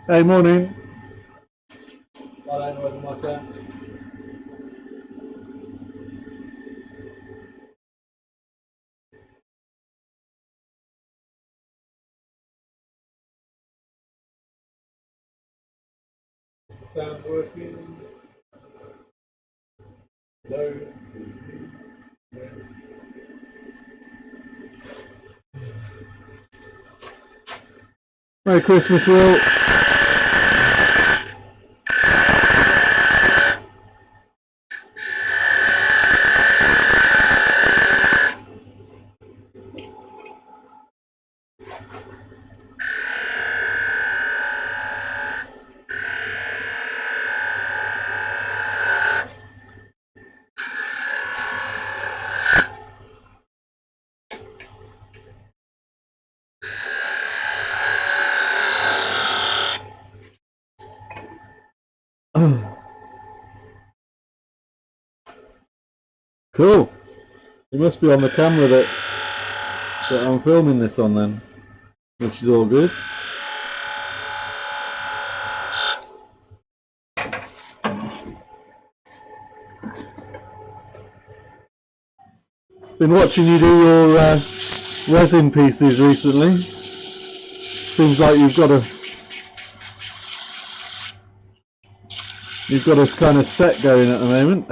Hey, morning. Sound working? No. Merry Christmas, Will. Cool. You must be on the camera that I'm filming this on then, which is all good. Been watching you do your resin pieces recently. Seems like you've got a kind of set going at the moment.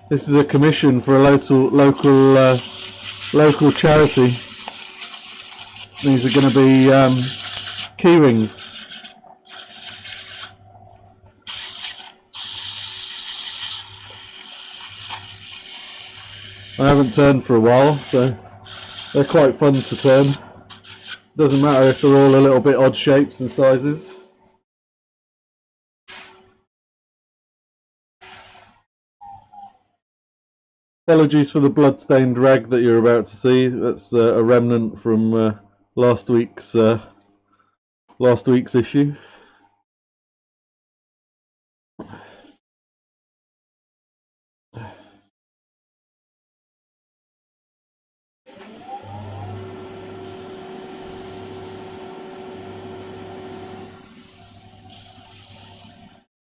This is a commission for a local charity. These are going to be key rings. I haven't turned for a while, so they're quite fun to turn. Doesn't matter if they're all a little bit odd shapes and sizes. Apologies for the blood-stained rag that you're about to see. That's a remnant from last week's issue.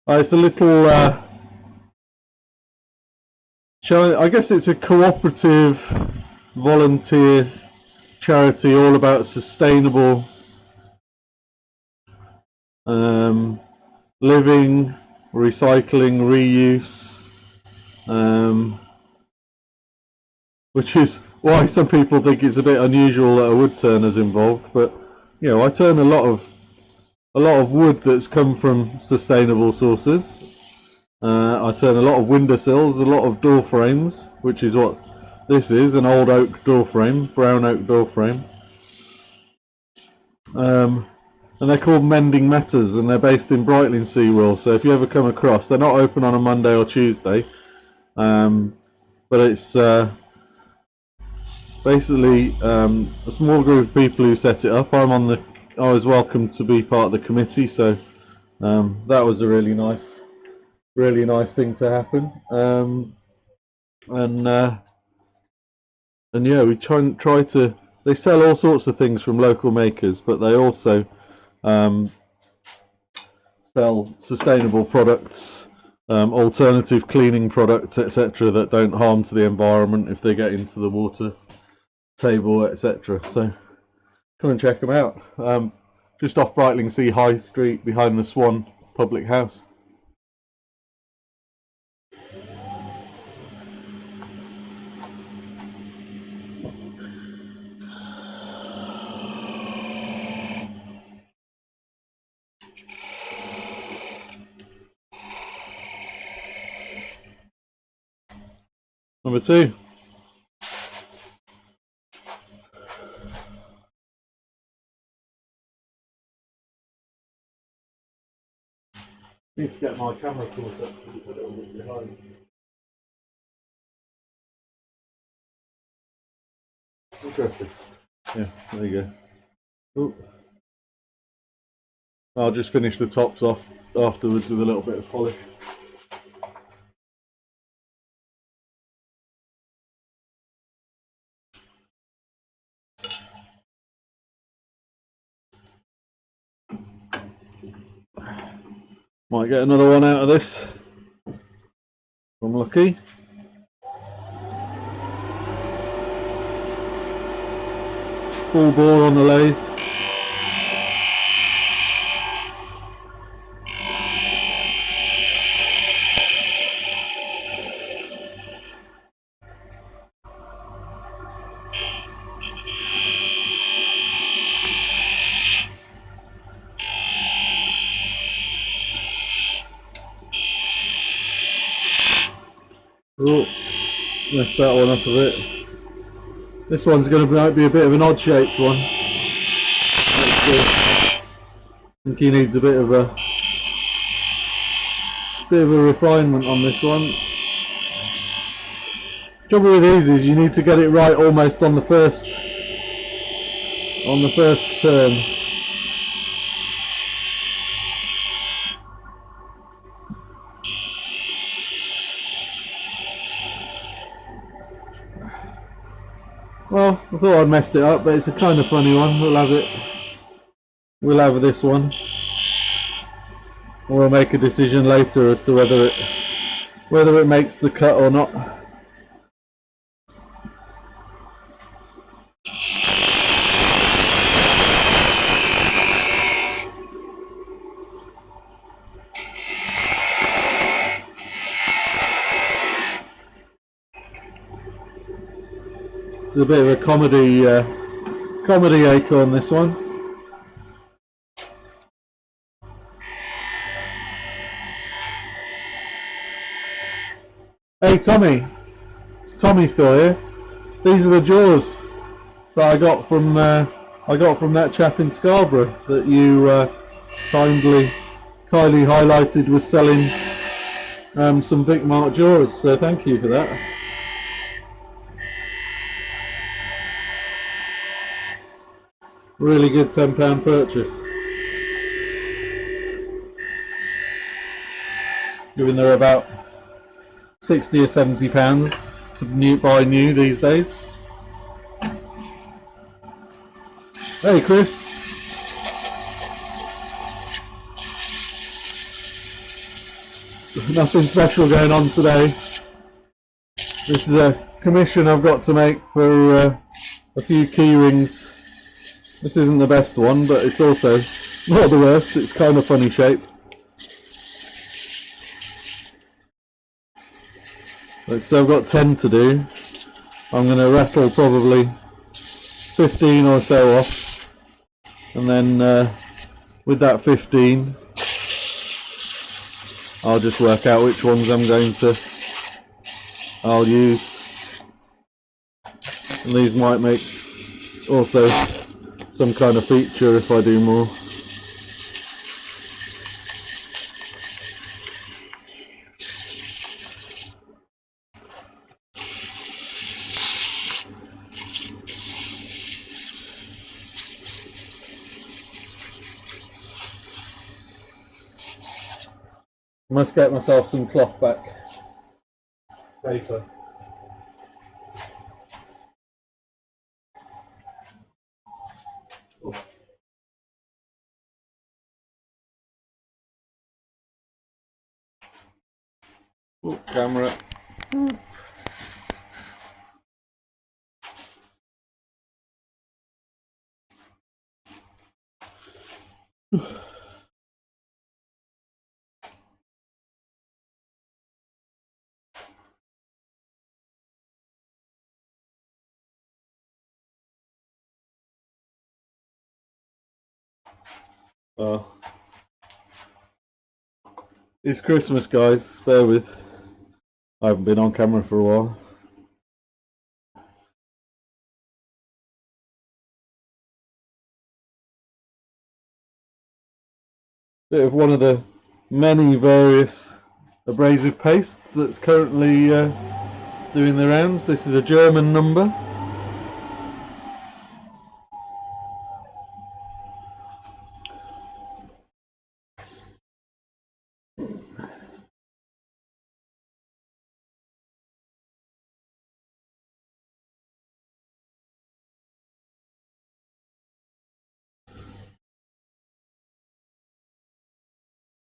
It's a little I guess it's a cooperative volunteer charity all about sustainable living, recycling, reuse, which is why some people think it's a bit unusual that a wood turner's involved. But you know, I turn a lot of wood that's come from sustainable sources. I turn a lot of windowsills, a lot of door frames, which is what this is, an old oak door frame, brown oak door frame. And they're called Mending Matters, and they're based in Brightlingsea, Will. So if you ever come across, they're not open on a Monday or Tuesday. but it's basically a small group of people who set it up. I was welcome to be part of the committee, so that was a really nice thing to happen. And yeah, we try to. They sell all sorts of things from local makers, but they also sell sustainable products, alternative cleaning products, etc., that don't harm to the environment if they get into the water table, etc. So come and check them out. Just off Brightlingsea High Street, behind the Swan Public House. Number 2. Need to get my camera caught up because it's a little bit behind. Interesting. Yeah, there you go. Ooh. I'll just finish the tops off afterwards with a little bit of polish. Might get another one out of this. If I'm lucky. Full bore on the lathe. Oh, messed that one up a bit. This one's going to be a bit of an odd shaped one. I think he needs a bit of a refinement on this one. Trouble with these is you need to get it right almost on the first turn. Well, I thought I'd messed it up, but it's a kind of funny one. We'll have it. We'll have this one. We'll make a decision later as to whether it makes the cut or not. It's a bit of a comedy acorn, this one. Hey Tommy, is Tommy still here? These are the jaws that I got from that chap in Scarborough that you kindly highlighted was selling some Vic Mark jaws. So thank you for that. Really good £10 purchase. Given they're about £60 or £70 to buy new these days. Hey Chris. Nothing special going on today. This is a commission I've got to make for a few key rings. This isn't the best one, but it's also not the worst. It's kind of funny shape. So I've got 10 to do. I'm going to rattle probably 15 or so off, and then with that 15 I'll just work out which ones I'll use, and these might make also some kind of feature if I do more. Must get myself some cloth back paper. Oh, camera. Oh. It's Christmas, guys. Bear with. I haven't been on camera for a while. Bit of one of the many various abrasive pastes that's currently doing the rounds. This is a German number.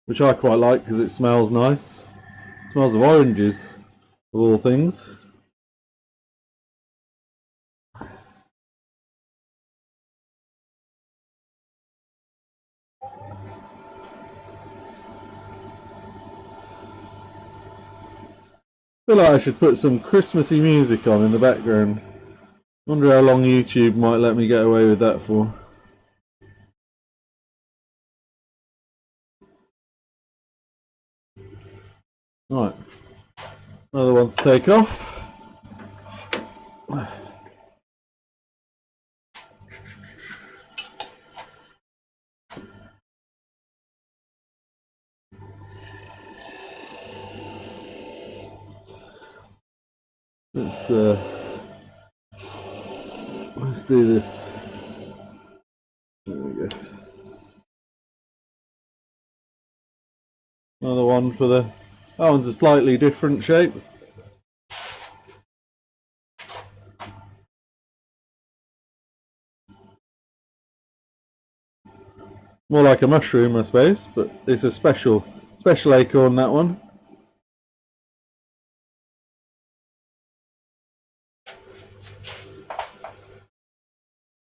Which I quite like because it smells nice. It smells of oranges, of all things. I feel like I should put some Christmassy music on in the background. Wonder how long YouTube might let me get away with that for. Right, another one to take off. Let's do this. There we go. Another one for the. That one's a slightly different shape. More like a mushroom, I suppose, but it's a special acorn, that one.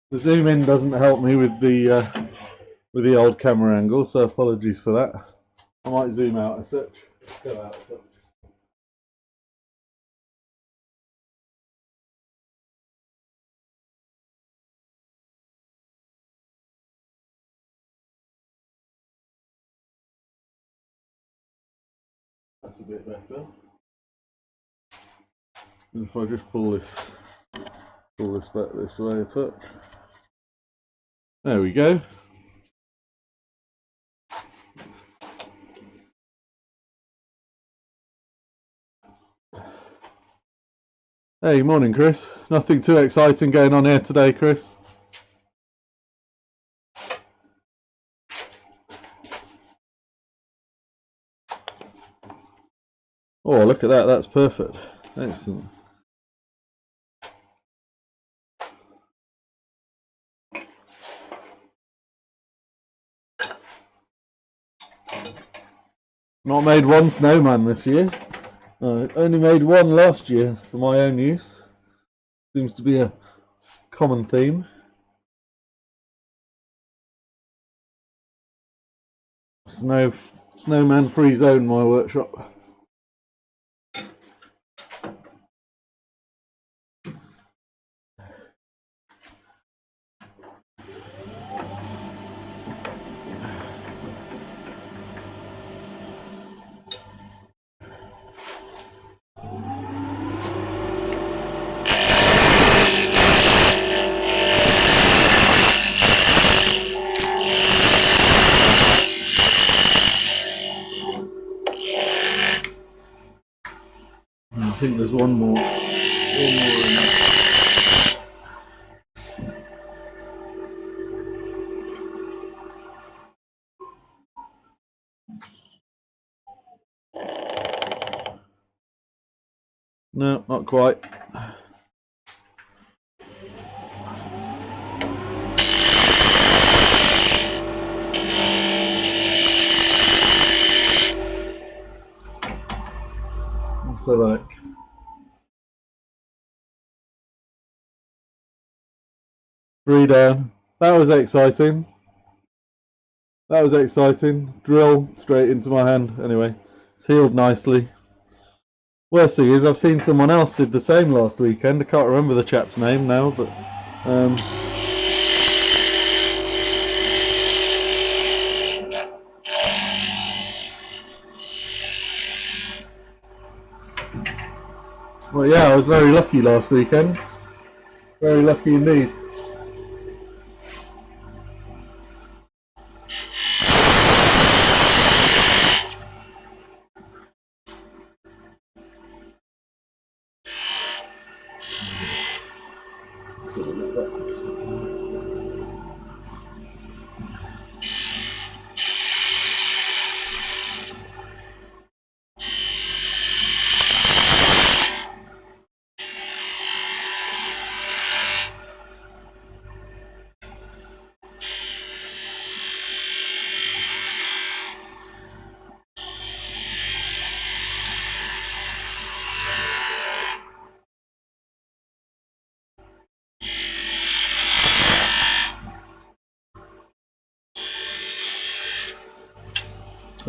The zoom in doesn't help me with the old camera angle, so apologies for that. I might zoom out a such. Go out a such. That's a bit better. And if I just pull this back this way a touch. There we go. Hey, morning, Chris. Nothing too exciting going on here today, Chris. Oh, look at that. That's perfect. Excellent. Not made one snowman this year. Only made one last year for my own use. Seems to be a common theme. Snowman free zone, my workshop. I think there's one more in there. No, not quite. So like 3 down. That was exciting. That was exciting. Drill straight into my hand. Anyway, it's healed nicely. Worst thing is, I've seen someone else did the same last weekend. I can't remember the chap's name now, but well, yeah, I was very lucky last weekend. Very lucky indeed.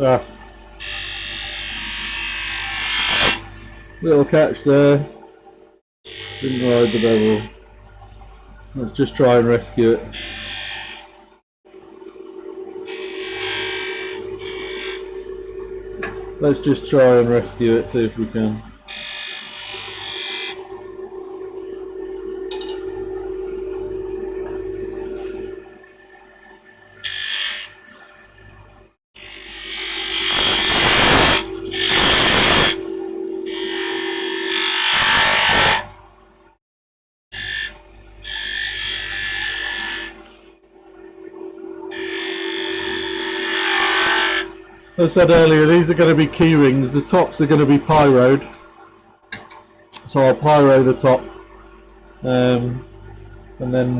Ah, little catch there. Didn't ride the bevel. Let's just try and rescue it. Let's just try and rescue it, see if we can. As I said earlier, these are going to be key rings. The tops are going to be pyroed. So I'll pyro the top. And then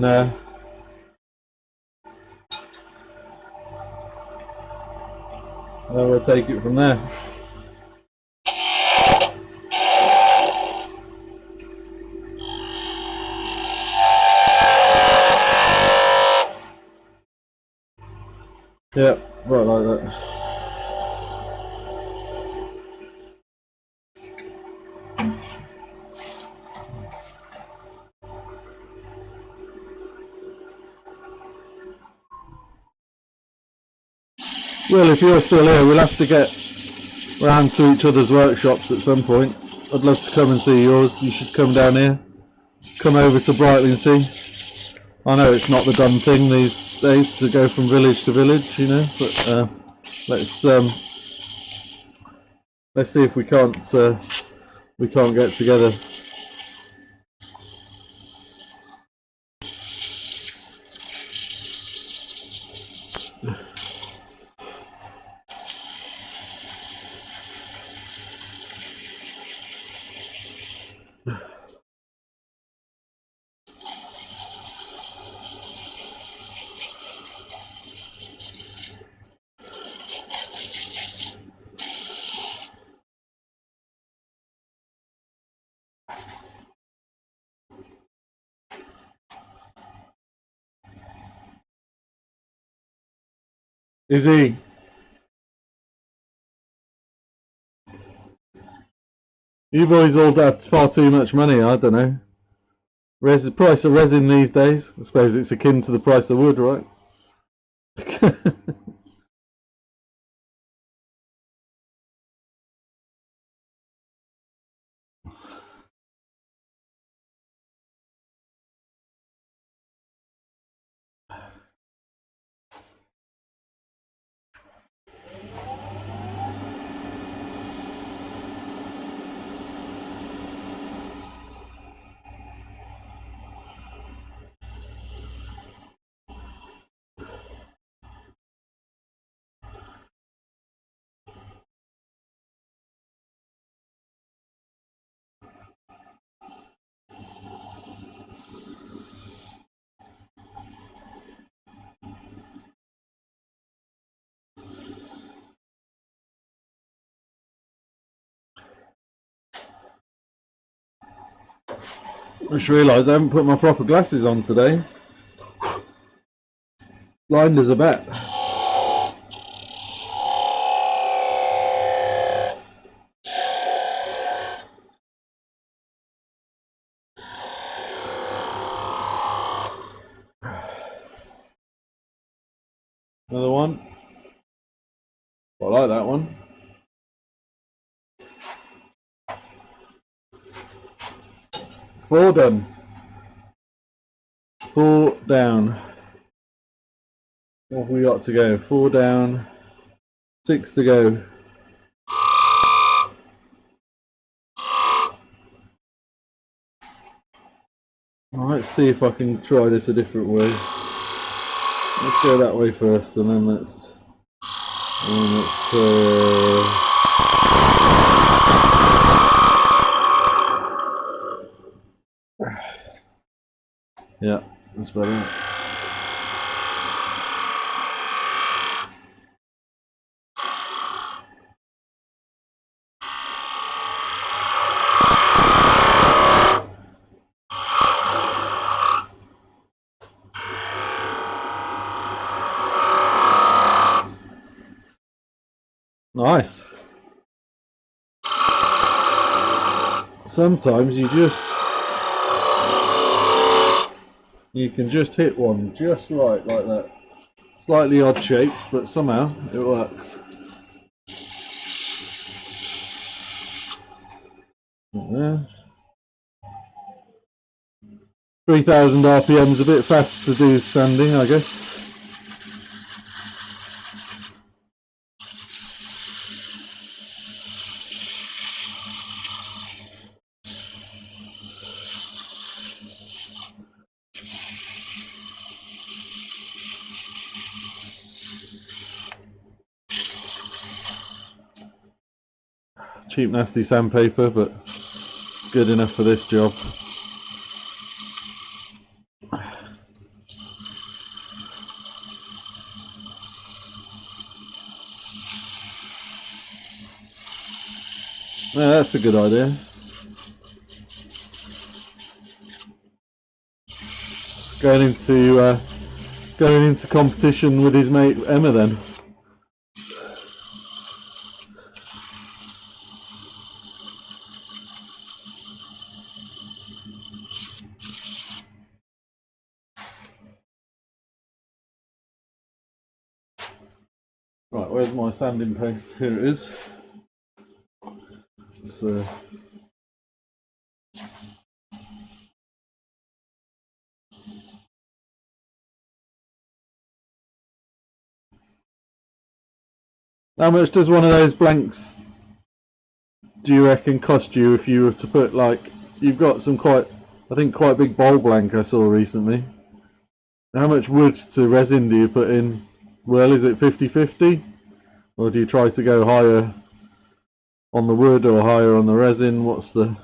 we'll take it from there. Yeah, right like that. Well, if you're still here, we'll have to get round to each other's workshops at some point. I'd love to come and see yours. You should come down here. Come over to Brightling and see. I know it's not the done thing these days to go from village to village, you know, but let's see if we can't get together. Is he? You boys all have far too much money, I don't know. The price of resin these days, I suppose it's akin to the price of wood, right? I just realised I haven't put my proper glasses on today. Blind as a bat. Another one. I like that one. Four done. 4 down. What have we got to go? 4 down. 6 to go. Let's see if I can try this a different way. Let's go that way first, and then let's yeah, that's better. Nice. Sometimes you can just hit one just right like that. Slightly odd shape, but somehow it works. There. 3,000 RPM's a bit fast to do sanding, I guess. Cheap nasty sandpaper, but good enough for this job. Yeah, that's a good idea. Going into competition with his mate Emma then. Right, where's my sanding paste? Here it is. So how much does one of those blanks do you reckon cost you if you were to put, like, you've got some quite big bowl blank I saw recently. How much wood to resin do you put in? Well, is it 50-50? Or do you try to go higher on the wood or higher on the resin? What's the...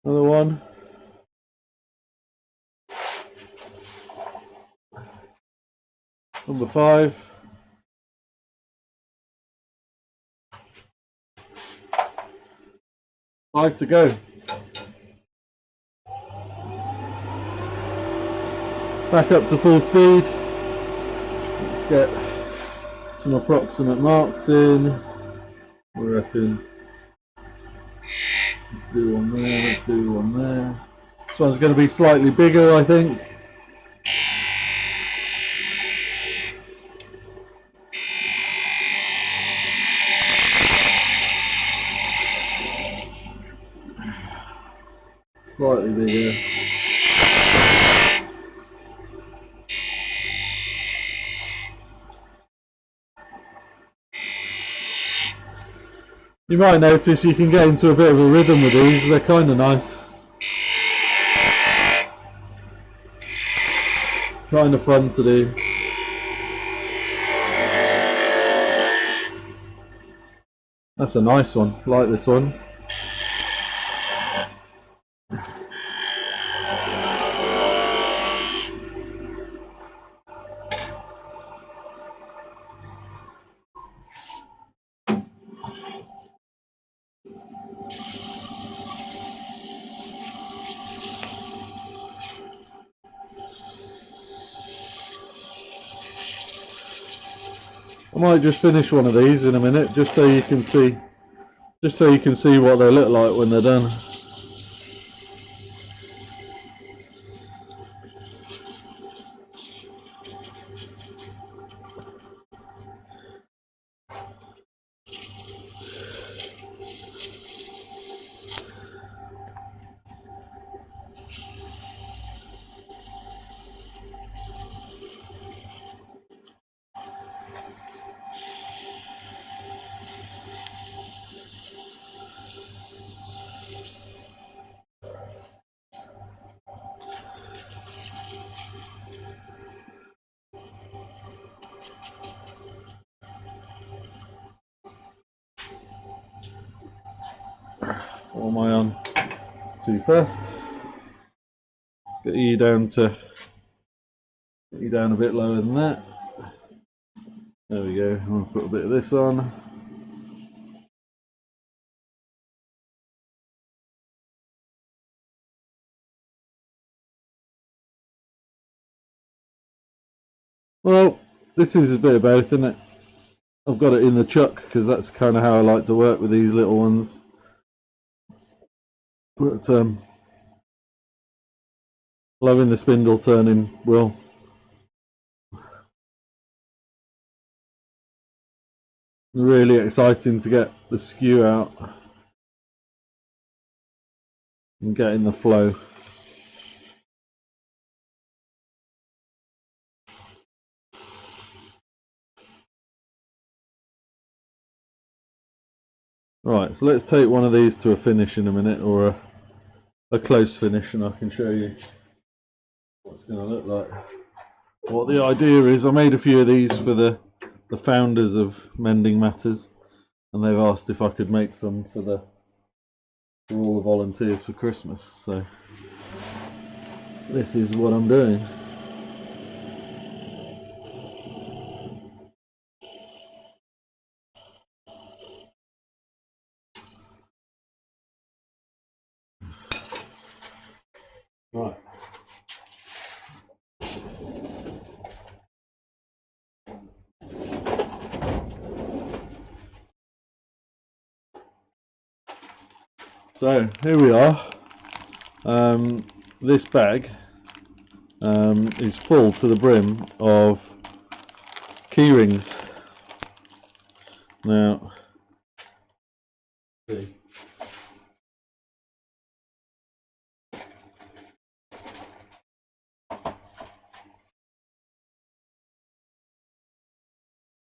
Another one. Number 5. Five to go. Back up to full speed. Let's get some approximate marks in. I reckon. Let's do one there, let's do one there. This one's going to be slightly bigger, I think. Slightly bigger. You might notice you can get into a bit of a rhythm with these, they're kind of nice. Kind of fun to do. That's a nice one, I like this one. I might just finish one of these in a minute, just so you can see what they look like when they're done. What am I on to first? Get you down a bit lower than that. There we go. I'm gonna put a bit of this on. Well, this is a bit of both, isn't it? I've got it in the chuck because that's kind of how I like to work with these little ones. But loving the spindle turning wheel. Really exciting to get the skew out and get in the flow. Right, so let's take one of these to a finish in a minute, or a close finish, and I can show you what it's going to look like. What the idea is, I made a few of these for the founders of Mending Matters, and they've asked if I could make some for all the volunteers for Christmas. So this is what I'm doing. Right. So here we are. This bag is full to the brim of key rings. Now, see.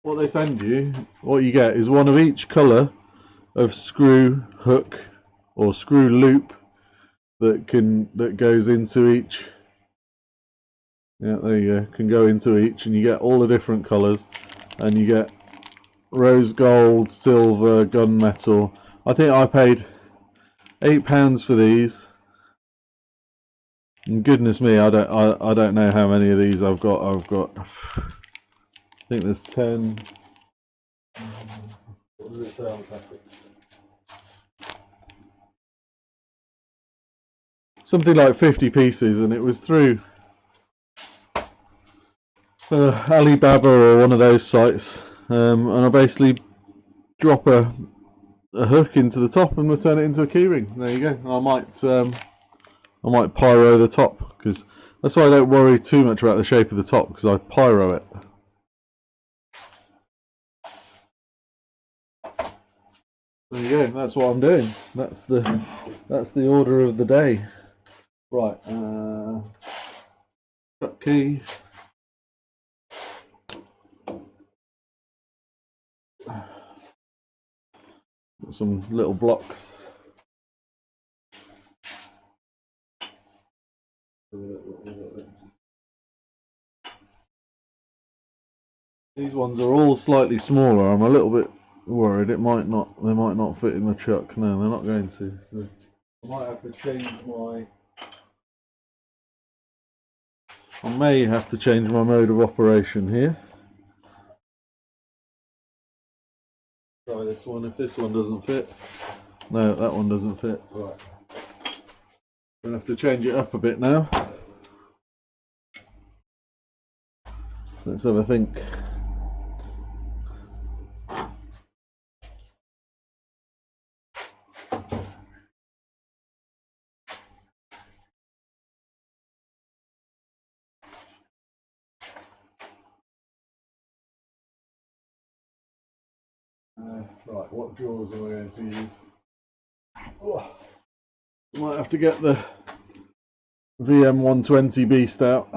What they send you, what you get is one of each colour of screw hook or screw loop that goes into each. Yeah, there you go. Can go into each, and you get all the different colours, and you get rose gold, silver, gunmetal. I think I paid £8 for these. And goodness me, I don't know how many of these I've got. I think there's 10. What does it say on the packet? Something like 50 pieces, and it was through Alibaba or one of those sites, and I basically drop a hook into the top and we'll turn it into a keyring. There you go. I might pyro the top, because that's why I don't worry too much about the shape of the top, because I pyro it. There you go. That's what I'm doing. That's the order of the day. Right. Cut key. some little blocks. These ones are all slightly smaller. I'm a little bit worried they might not fit in the truck. No, they're not going to. So I might have to change my. I may have to change my mode of operation here. Try this one. If this one doesn't fit, no, that one doesn't fit. Right. I'm gonna have to change it up a bit now. Let's have a think. Right, what drawers am I going to use? Oh, I might have to get the VM120 beast out.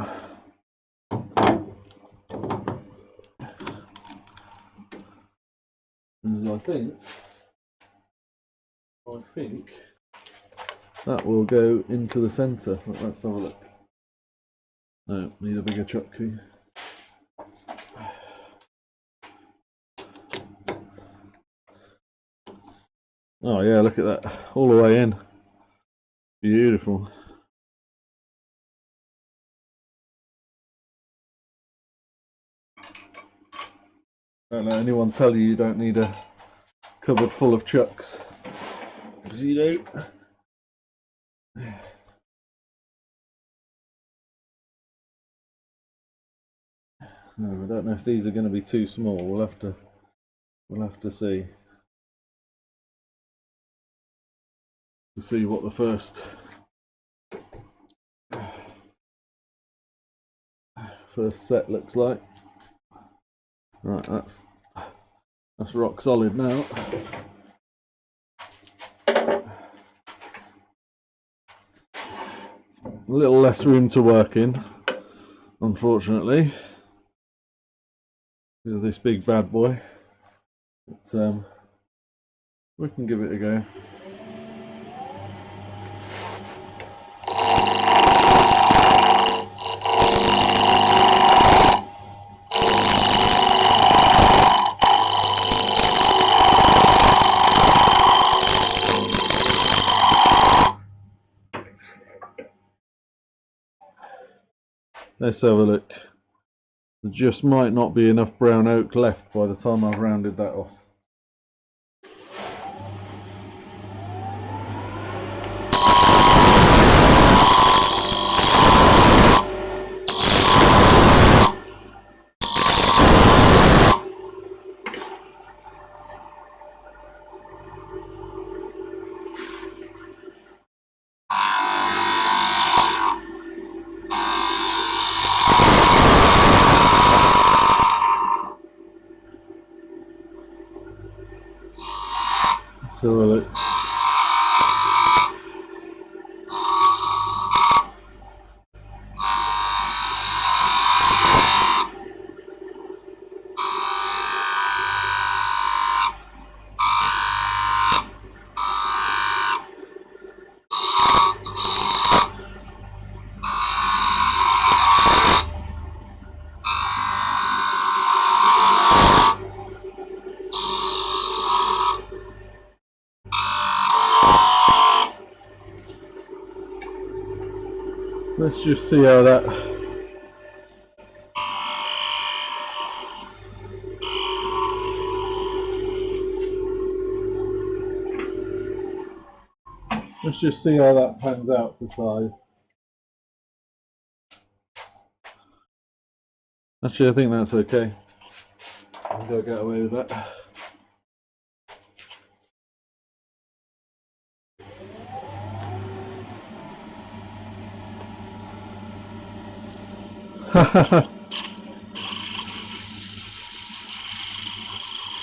As I think that will go into the centre. Let's have a look. No, need a bigger chuck key. Oh yeah, look at that, all the way in. Beautiful. Don't let anyone tell you don't need a cupboard full of chucks, because you do. No, I don't know if these are going to be too small. We'll have to see. To see what the first set looks like. Right, that's rock solid now. A little less room to work in, unfortunately, because of this big bad boy. But we can give it a go. Let's have a look. There just might not be enough brown oak left by the time I've rounded that off. So look. Let's just see how that. Let's just see how that pans out for size. Actually, I think that's okay. I think I'll get away with that.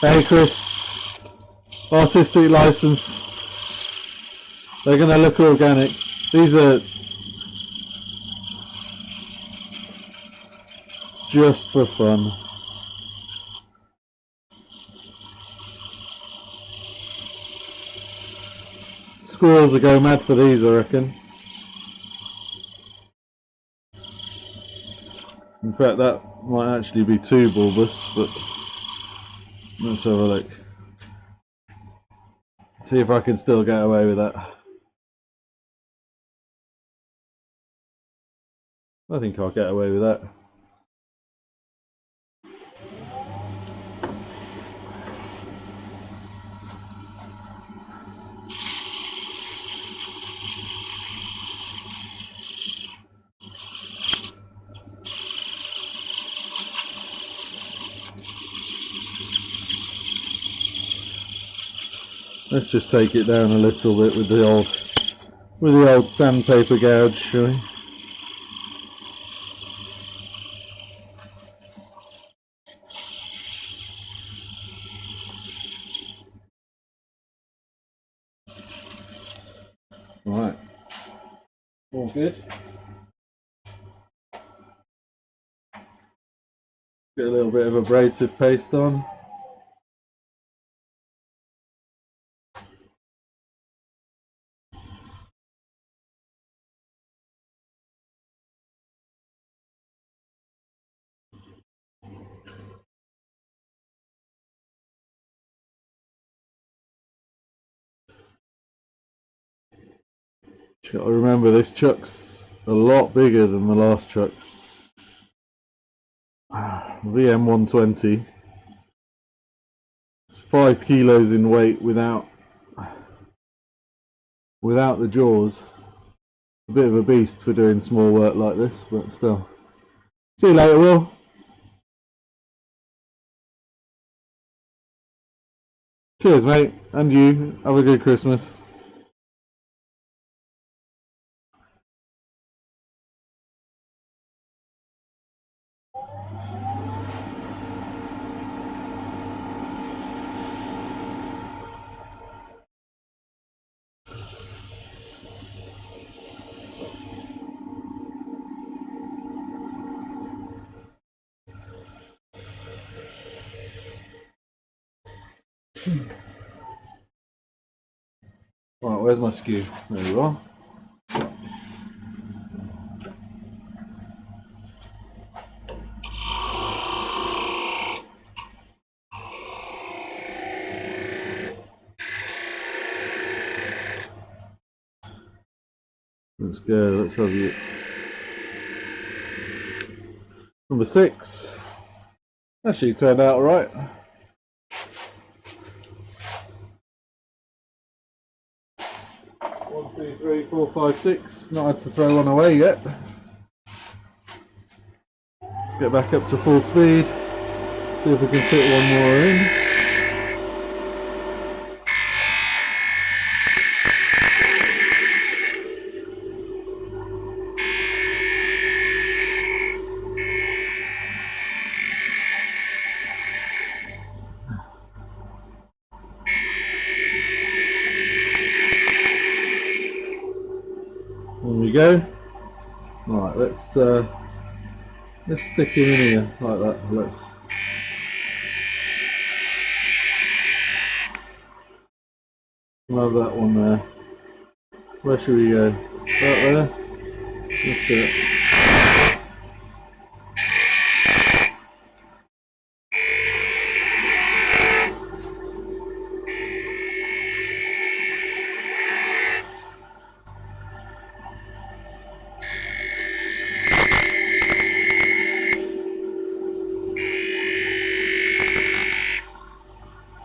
Hey Chris, artistic license. They're going to look organic. These are just for fun. squirrels will go mad for these, I reckon. In fact, that might actually be too bulbous, but let's have a look. See if I can still get away with that. I think I'll get away with that. Let's just take it down a little bit with the old sandpaper gouge, shall we? Right, all good. Get a little bit of abrasive paste on. Got to remember this chuck's a lot bigger than the last chuck. VM120. It's 5 kilos in weight without the jaws. A bit of a beast for doing small work like this, but still. See you later, Will. Cheers, mate, and you. Have a good Christmas. Right, where's my skew? There you are. Let's go, let's have you. Number 6. Actually turned out alright. 1, 2, 3, 4, 5, 6. Not had to throw one away yet. Get back up to full speed. See if we can fit one more in. There we go. Right, let's stick him in here like that. Let's. We'll have that one there. Where should we go? Right there. Let's do it.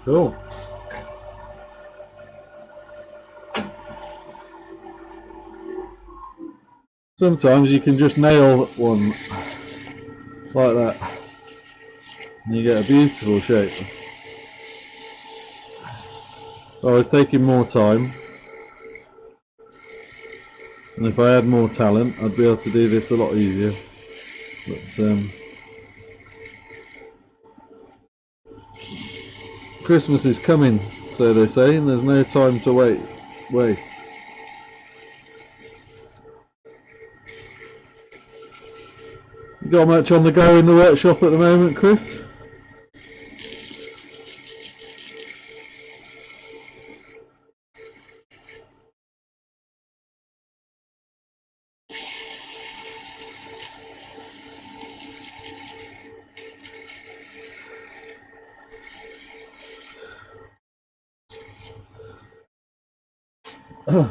Cool. Sometimes you can just nail one like that and you get a beautiful shape. I was taking more time, and if I had more talent I'd be able to do this a lot easier. But Christmas is coming, so they say, and there's no time to waste. You got much on the go in the workshop at the moment, Chris? Get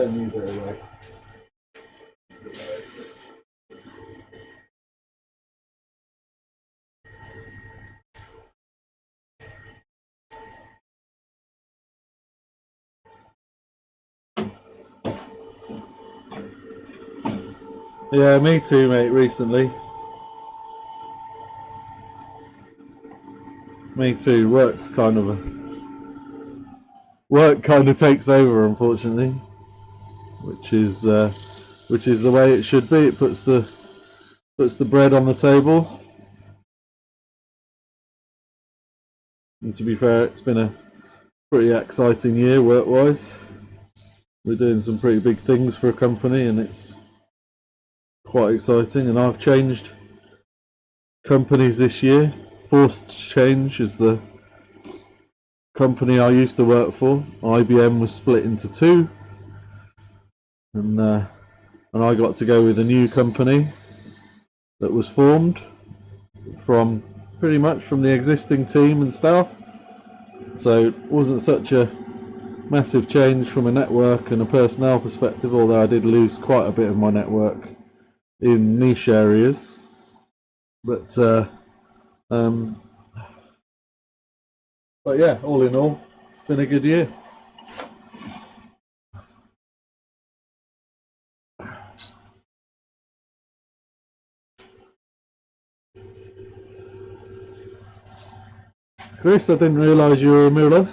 a new bit away. Yeah, me too, mate, recently. Me too. Work kind of takes over, unfortunately, which is the way it should be. It puts the bread on the table. And to be fair, it's been a pretty exciting year work-wise. We're doing some pretty big things for a company, and it's quite exciting. And I've changed companies this year. Forced change is the company I used to work for. IBM was split into two, and I got to go with a new company that was formed from pretty much from the existing team and staff. So it wasn't such a massive change from a network and a personnel perspective, although I did lose quite a bit of my network in niche areas. But yeah, all in all, it's been a good year. Chris, I didn't realise you were a miller.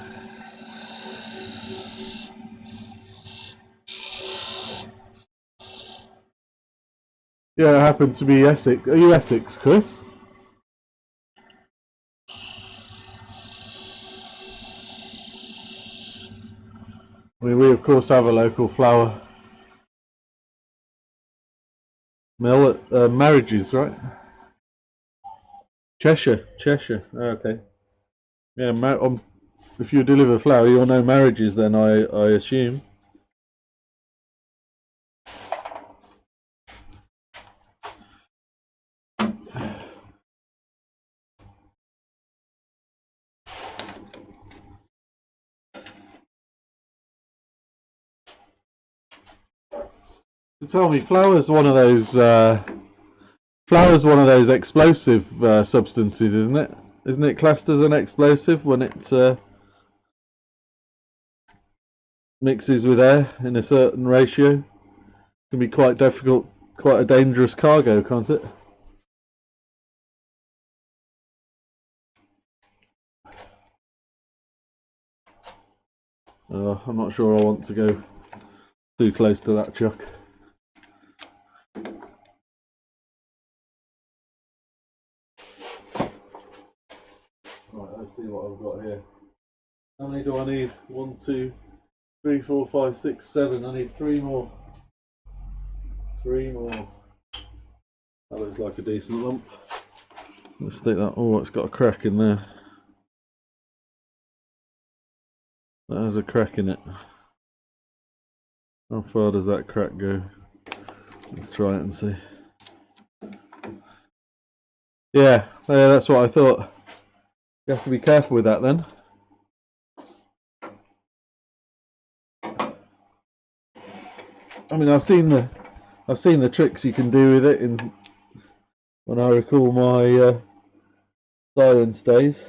Yeah, I happen to be Essex. Are you Essex, Chris? I mean, we of course have a local flour mill at Marriages, right? Cheshire. Oh, okay. Yeah, if you deliver flour, you'll know Marriages then, I assume. So tell me, flour's one of those explosive substances, isn't it? Isn't it classed as an explosive when it mixes with air in a certain ratio? It can be quite difficult, quite a dangerous cargo, can't it? I'm not sure I want to go too close to that chuck. Right, let's see what I've got here. How many do I need? 1, 2, 3, 4, 5, 6, 7. I need 3 more. 3 more. That looks like a decent lump. Let's stick that. Oh, it's got a crack in there. That has a crack in it. How far does that crack go? Let's try it and see. Yeah, that's what I thought. You have to be careful with that then. I mean, I've seen the tricks you can do with it in when I recall my science days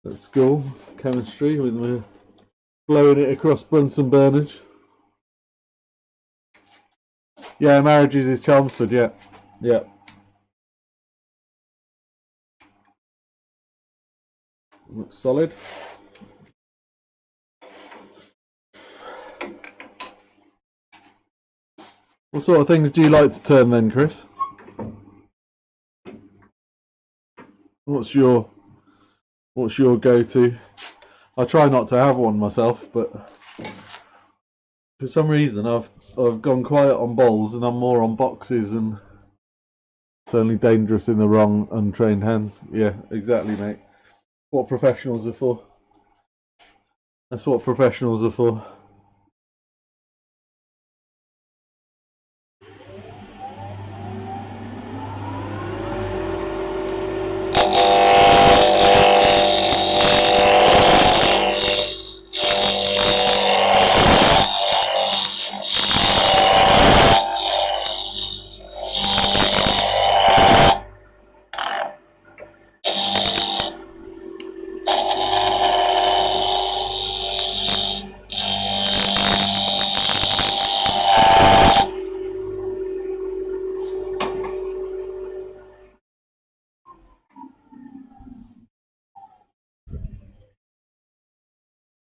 at school, chemistry, when we were blowing it across Bunsen burners. Yeah, Marriages is Chelmsford. Yeah. Looks solid. What sort of things do you like to turn then, Chris? What's your go-to? I try not to have one myself, but For some reason, I've gone quiet on bowls and I'm more on boxes, and it's only dangerous in the wrong, untrained hands. Yeah, exactly, mate. What professionals are for. That's what professionals are for.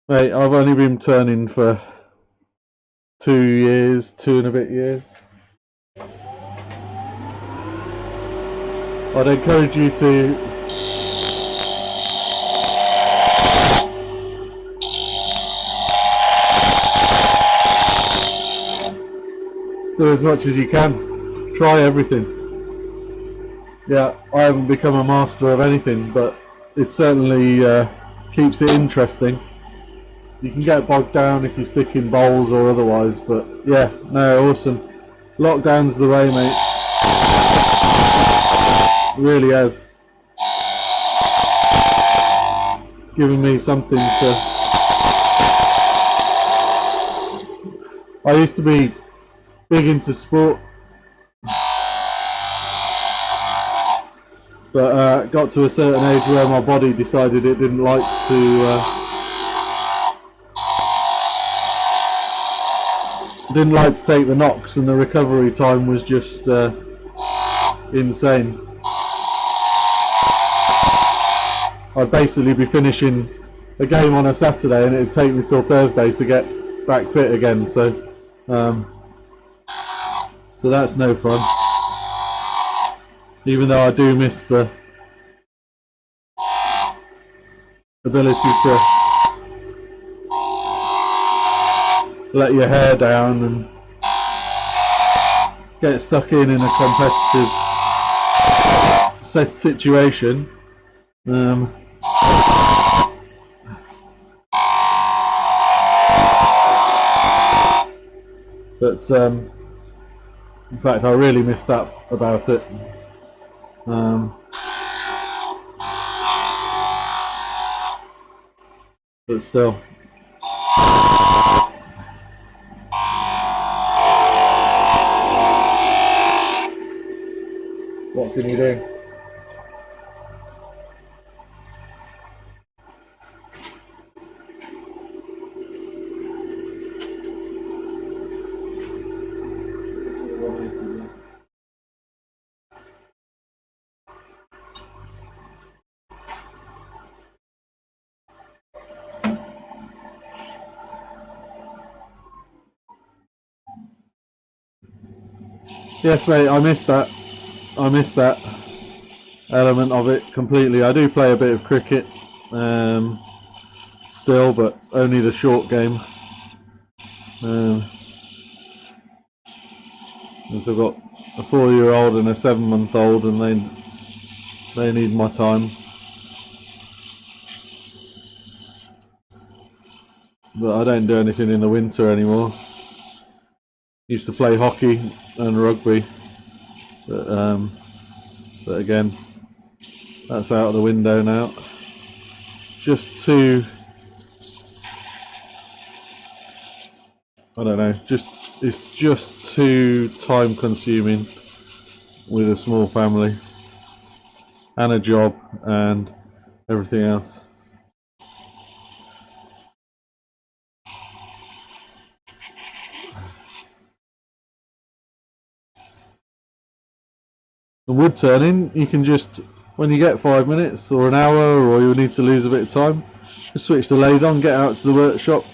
Mate, I've only been turning for 2 years, 2.5 years. I'd encourage you to do as much as you can. Try everything. Yeah, I haven't become a master of anything, but it certainly keeps it interesting. You can get bogged down if you stick in bowls or otherwise, but yeah, no, awesome. Lockdown's the way, mate. It really has. Given me something to... I used to be big into sport, but got to a certain age where my body decided it didn't like to take the knocks, and the recovery time was just insane. I'd basically be finishing a game on a Saturday and it'd take me till Thursday to get back fit again, so that's no fun. Even though I do miss the ability to let your hair down and get stuck in a competitive situation. But in fact, I really missed that about it. But still. What can you do? Yes, mate, I missed that. I missed that element of it completely. I do play a bit of cricket still, but only the short game. I've got a 4-year-old and a 7-month-old, and they need my time. But I don't do anything in the winter anymore. Used to play hockey and rugby, but again, that's out of the window now. Just too, I don't know, it's just too time consuming with a small family and a job and everything else. The wood turning, you can just, when you get 5 minutes or an hour, or you'll need to lose a bit of time, just switch the lathe on, get out to the workshop,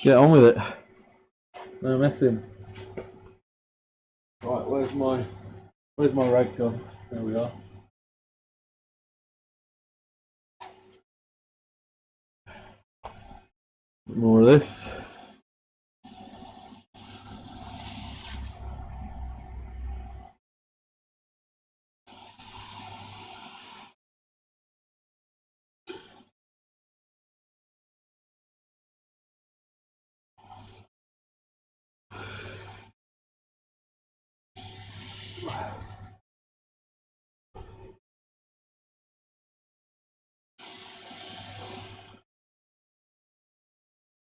get on with it. No messing. Right, where's my rag gun? There we are. More of this.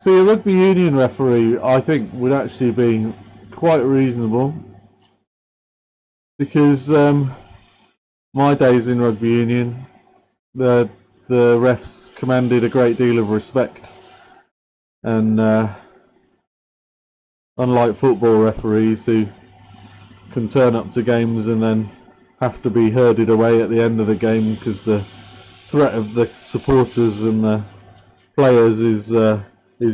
See, a rugby union referee, I think, would actually be quite reasonable because my days in rugby union, the refs commanded a great deal of respect, and unlike football referees who can turn up to games and then have to be herded away at the end of the game because the threat of the supporters and the players is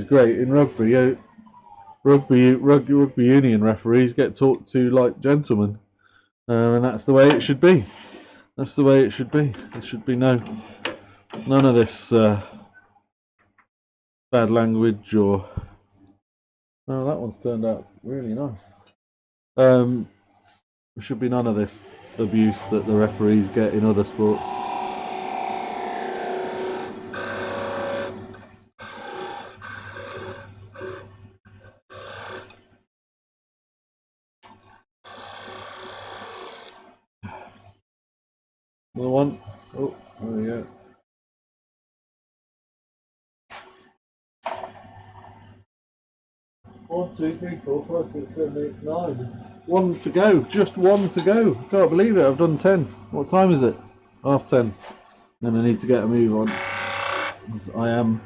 great. In rugby, rugby union referees get talked to like gentlemen, and that's the way it should be. That's the way it should be. There should be none of this bad language or. Oh, that one's turned out really nice. There should be none of this abuse that the referees get in other sports. Another one. Oh, there we go. One, two, three, four, five, six, seven, eight, nine. One to go. Just one to go. Can't believe it. I've done 10. What time is it? 10:30. And I need to get a move on. I am.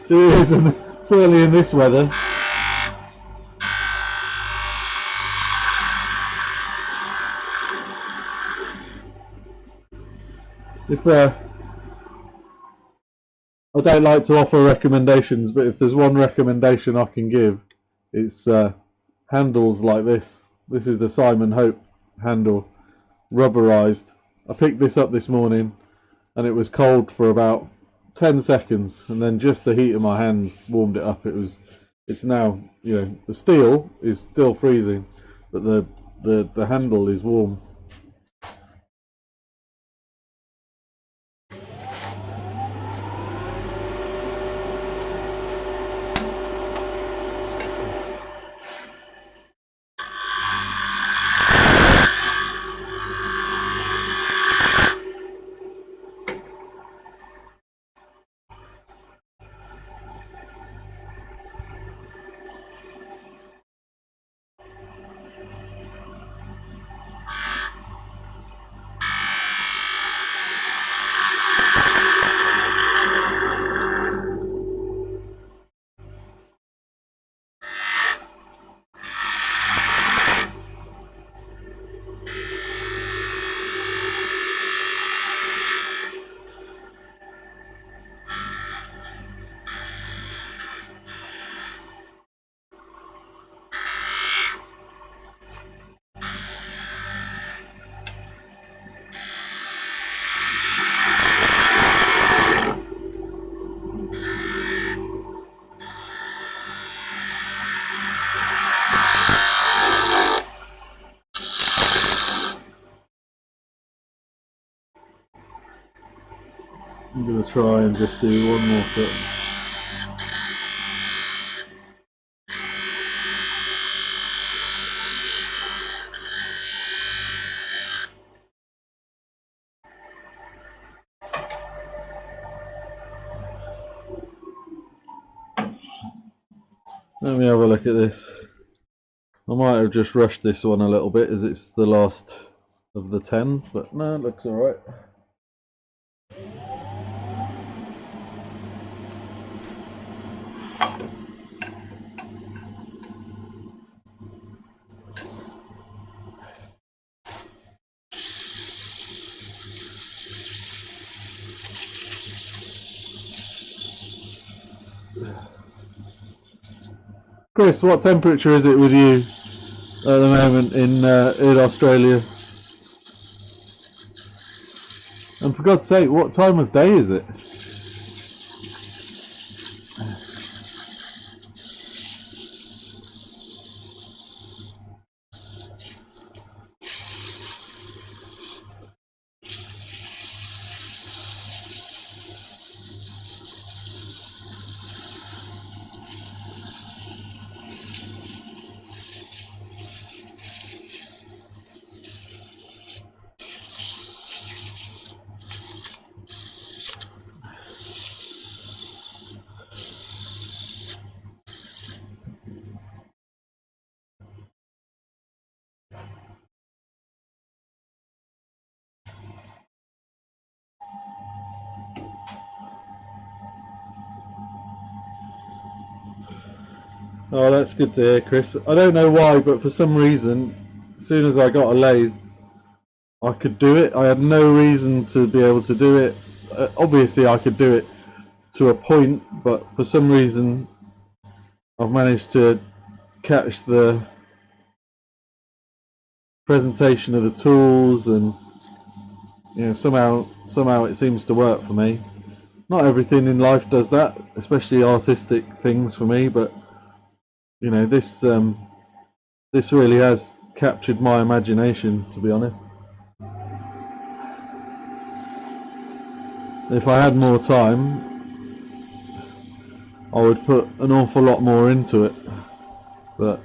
It is, and certainly in this weather. If I don't like to offer recommendations, but if there's one recommendation I can give, it's handles like this. This is the Simon Hope handle, rubberized. I picked this up this morning, and it was cold for about 10 seconds, and then just the heat of my hands warmed it up. It's now, the steel is still freezing, but the handle is warm. I'm going to try and just do one more cut. Let me have a look at this. I might have just rushed this one a little bit as it's the last of the 10, but no, it looks alright. Chris, what temperature is it with you at the moment in Australia? for God's sake, what time of day is it? Oh, that's good to hear, Chris. I don't know why, but for some reason, as soon as I got a lathe, I could do it. I had no reason to be able to do it. Obviously, I could do it to a point, but for some reason, I've managed to catch the presentation of the tools, and somehow it seems to work for me. Not everything in life does that, especially artistic things for me, but this really has captured my imagination, to be honest. If I had more time, I would put an awful lot more into it, but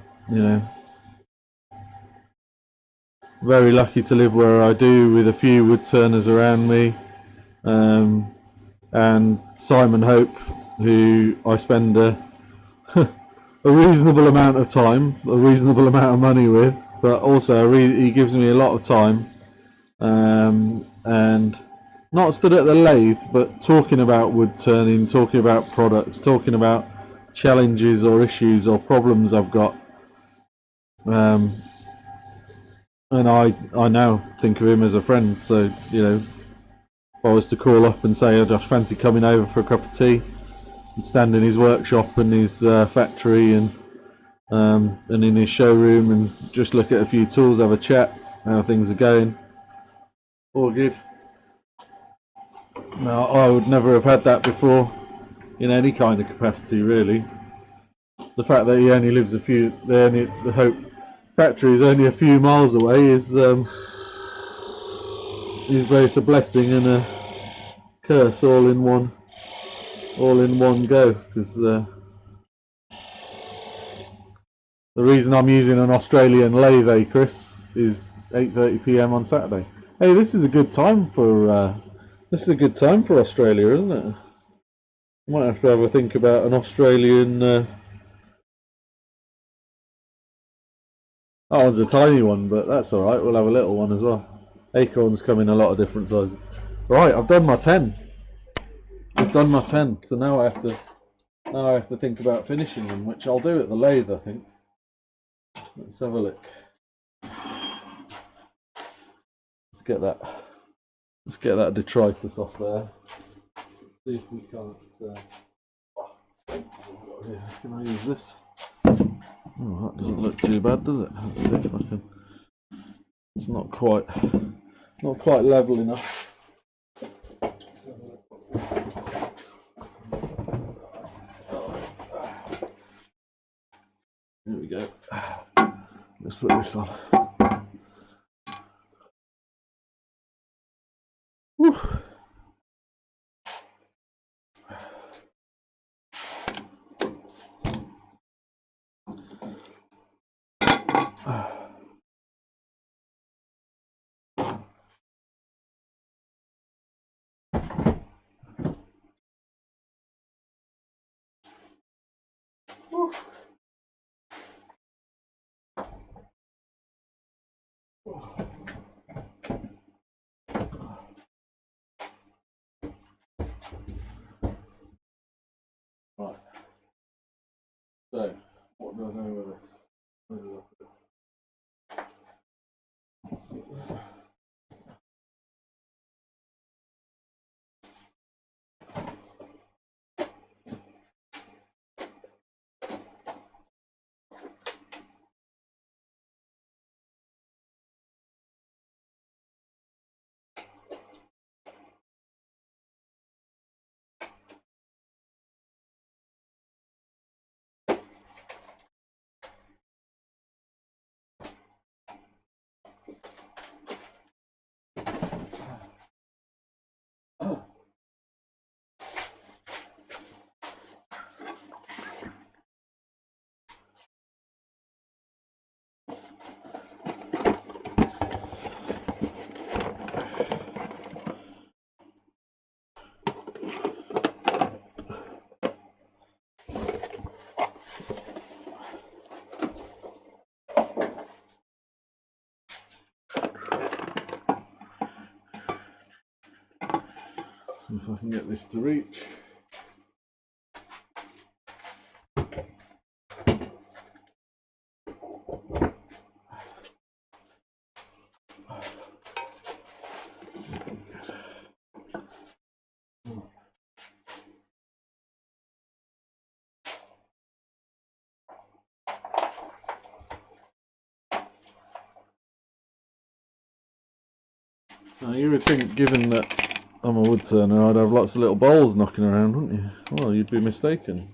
very lucky to live where I do, with a few wood turners around me, and Simon Hope, who I spend a reasonable amount of time, a reasonable amount of money with, but also he gives me a lot of time, and not stood at the lathe, but talking about wood turning, talking about products, talking about challenges or issues or problems I've got. And I now think of him as a friend. So if I was to call up and say, "I just fancy coming over for a cup of tea," and stand in his workshop and his factory and in his showroom and just look at a few tools, have a chat, how things are going, all good. No, I would never have had that before in any kind of capacity, really. The fact that he only lives the Hope factory is only a few miles away is both a blessing and a curse all in one go. Because the reason I'm using an Australian lathe, Chris, is 8:30 p.m. on Saturday. Hey, this is a good time for Australia, isn't it? I might have to have a think about an Australian. That one's a tiny one, but that's all right. We'll have a little one as well. Acorns come in a lot of different sizes. Right, I've done my 10. So now I have to think about finishing them, which I'll do at the lathe, I think. Let's have a look. Let's get that detritus off there. Let's see if we can't. Can I use this? Oh, that doesn't look too bad, does it? Let's see if I can. It's not quite level enough. Here we go. Let's put this on. Whew. Right. So, what do I know with this? See if I can get this to reach. Now you would think, given that I'm a wood turner, I'd have lots of little bowls knocking around, wouldn't you? Well, you'd be mistaken.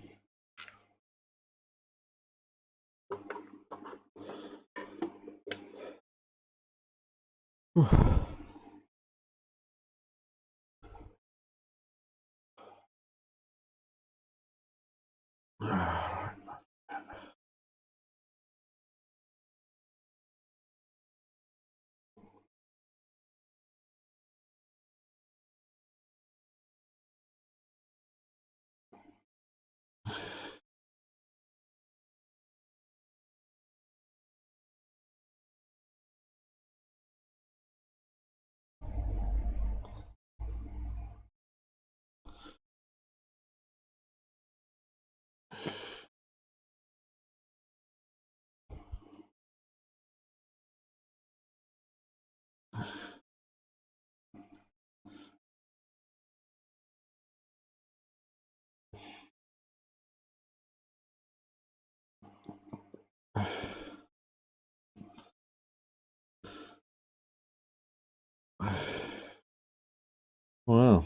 Wow.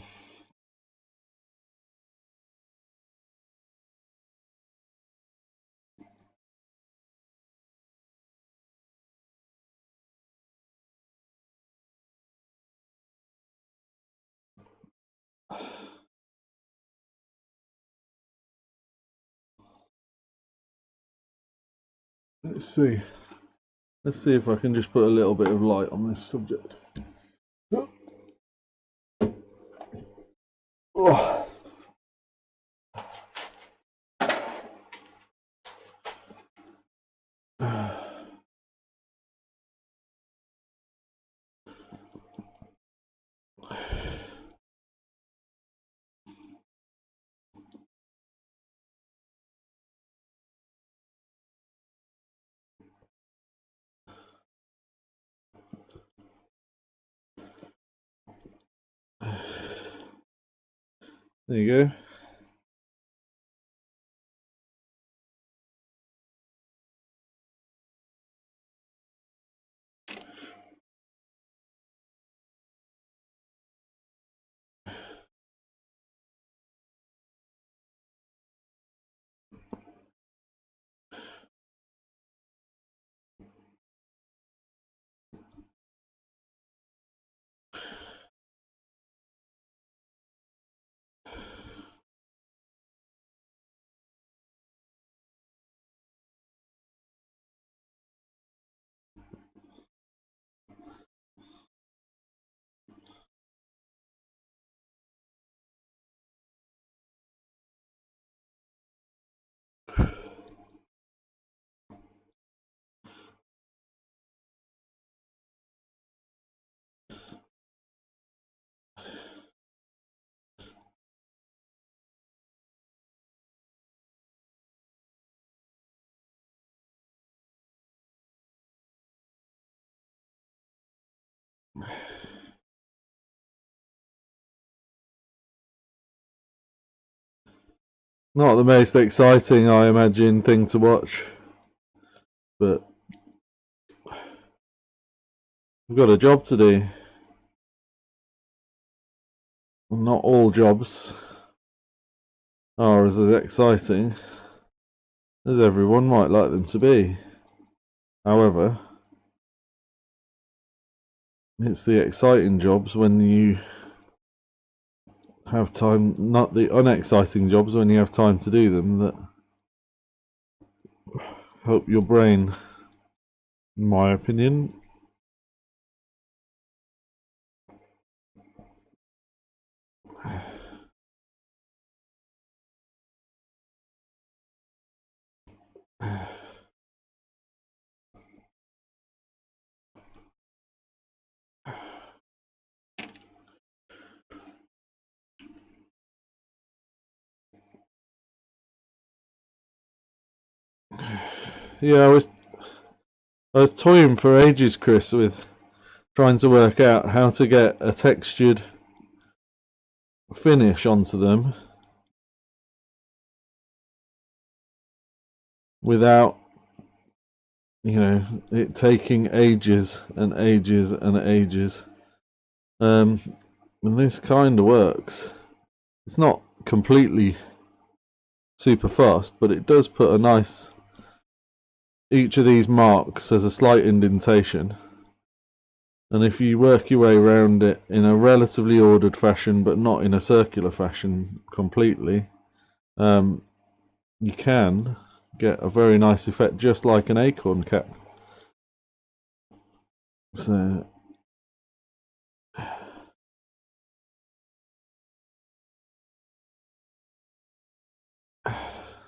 Let's see. Let's see if I can just put a little bit of light on this subject. Oh. There you go. Not the most exciting, I imagine, thing to watch, but we've got a job to do. Not all jobs are as exciting as everyone might like them to be. However, it's the exciting jobs when you have time, not the unexciting jobs when you have time to do them, that help your brain, in my opinion. Yeah, I was toying for ages, Chris, with trying to work out how to get a textured finish onto them without, it taking ages and ages and ages. And this kind of works. It's not completely super fast, but it does put a nice. Each of these marks has a slight indentation, and if you work your way around it in a relatively ordered fashion, but not in a circular fashion completely, you can get a very nice effect, just like an acorn cap. So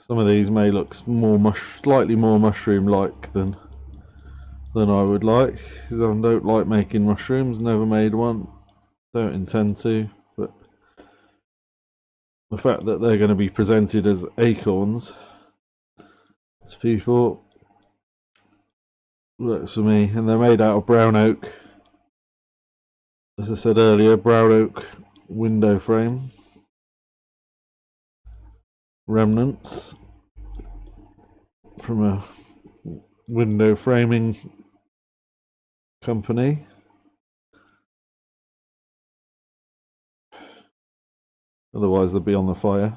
some of these may look slightly more mushroom-like than I would like, because I don't like making mushrooms. Never made one. Don't intend to. But the fact that they're going to be presented as acorns to people works for me, and they're made out of brown oak. As I said earlier, brown oak window frame remnants from a window framing company. Otherwise, they'll be on the fire.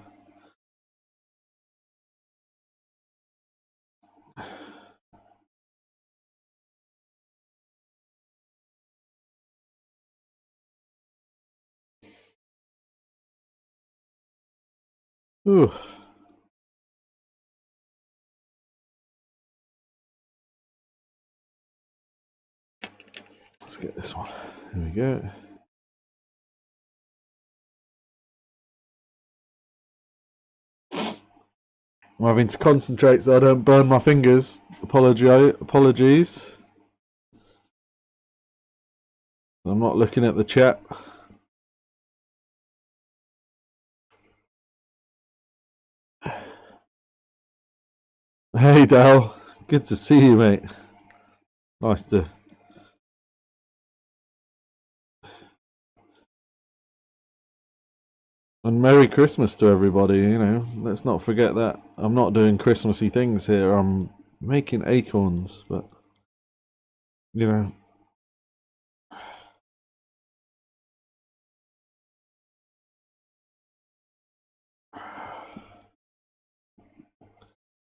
Ooh. Let's get this one. Here we go. I'm having to concentrate so I don't burn my fingers. Apologies. I'm not looking at the chat. Hey Dal, good to see you, mate. Nice to. And Merry Christmas to everybody, Let's not forget that. I'm not doing Christmassy things here. I'm making acorns, but,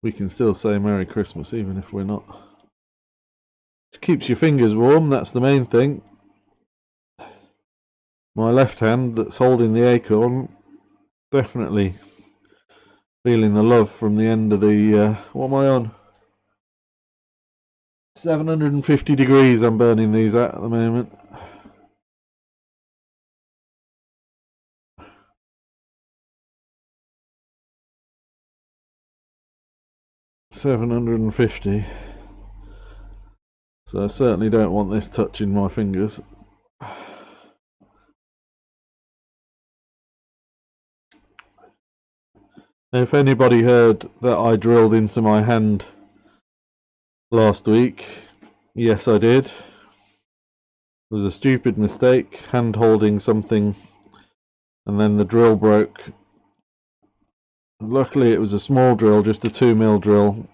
we can still say Merry Christmas even if we're not. It keeps your fingers warm, that's the main thing. My left hand that's holding the acorn, definitely feeling the love from the end of the, what am I on? 750 degrees I'm burning these at the moment. $750. So I certainly don't want this touching my fingers. If anybody heard that I drilled into my hand last week, yes I did. It was a stupid mistake, hand holding something, and then the drill broke. Luckily it was a small drill, just a 2mm drill.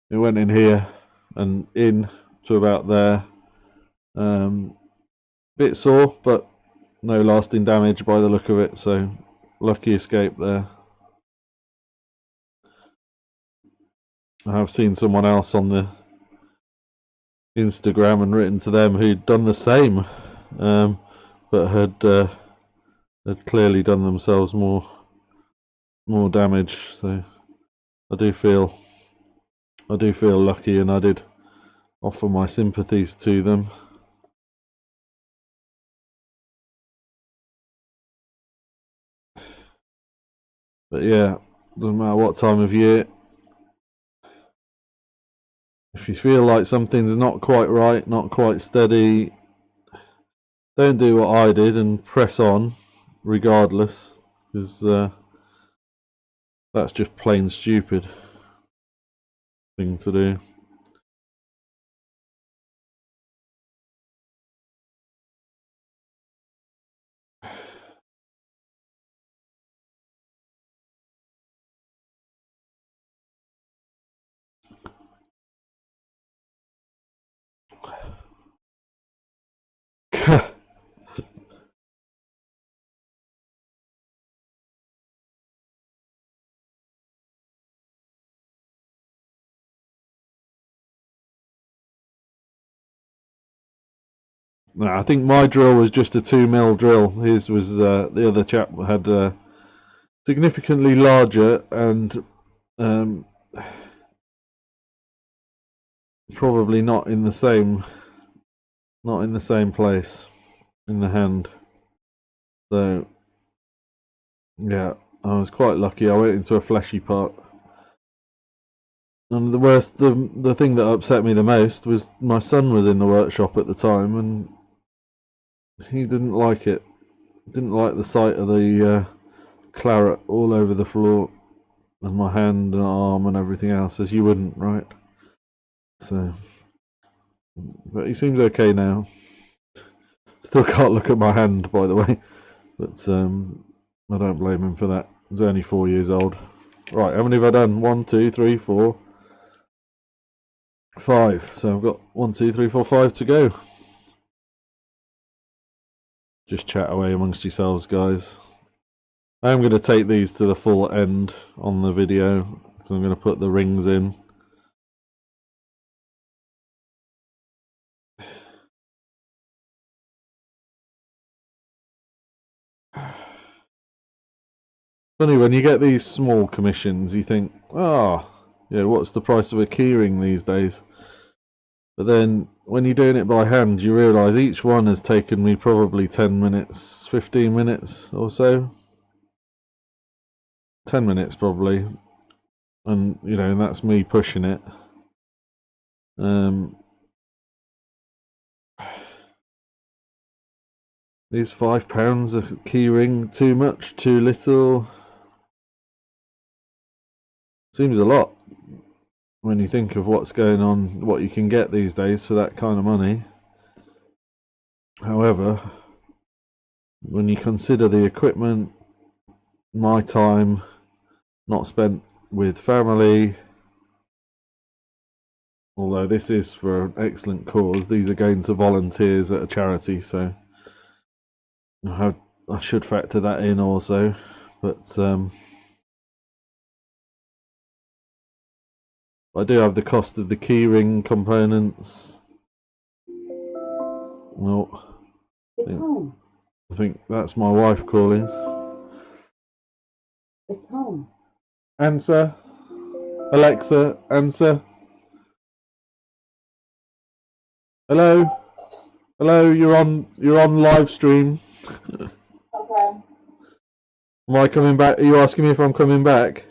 It went in here and in to about there. Bit sore, but no lasting damage by the look of it, so lucky escape there. I have seen someone else on the Instagram and written to them who'd done the same, but had clearly done themselves more damage. So I do feel lucky, and I did offer my sympathies to them. But yeah, doesn't matter what time of year. If you feel like something's not quite right, not quite steady, don't do what I did and press on regardless, because that's just plain stupid. thing to do. No, I think my drill was just a 2mm drill. His was the other chap had significantly larger and probably not in the same place in the hand. So yeah, I was quite lucky. I went into a fleshy part. And the thing that upset me the most was my son was in the workshop at the time, and he didn't like it. Didn't like the sight of the claret all over the floor, and my hand and arm and everything else, as you wouldn't, right? So, but he seems okay now. Still can't look at my hand, by the way, but I don't blame him for that. He's only 4 years old. Right, how many have I done? 1, 2, 3, 4, 5. So I've got 1, 2, 3, 4, 5 to go. Just chat away amongst yourselves, guys. I am going to take these to the full end on the video, because I'm going to put the rings in. Funny, when you get these small commissions, you think, oh, yeah, what's the price of a keyring these days? But then when you're doing it by hand, you realise each one has taken me probably 10 minutes, 15 minutes or so. 10 minutes probably. And, you know, and that's me pushing it. Is £5 a keyring too much, too little? Seems a lot when you think of what's going on, what you can get these days for that kind of money. However, when you consider the equipment, my time not spent with family, although this is for an excellent cause, these are going to volunteers at a charity, so I should factor that in also. But I do have the cost of the keyring components. No, I think that's my wife calling. It's home. Answer. Alexa, answer. Hello? Hello, you're on live stream. Okay. Am I coming back? Are you asking me if I'm coming back?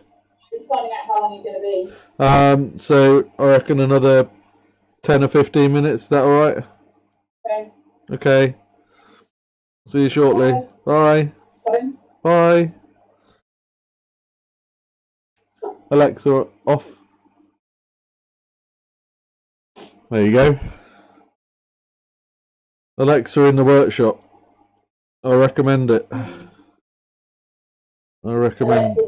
Just finding out how long you're going to be. So I reckon another 10 or 15 minutes. Is that alright? Okay. Okay. See you shortly. Bye. Bye. Bye. Alexa, off. There you go. Alexa in the workshop. I recommend it. I recommend.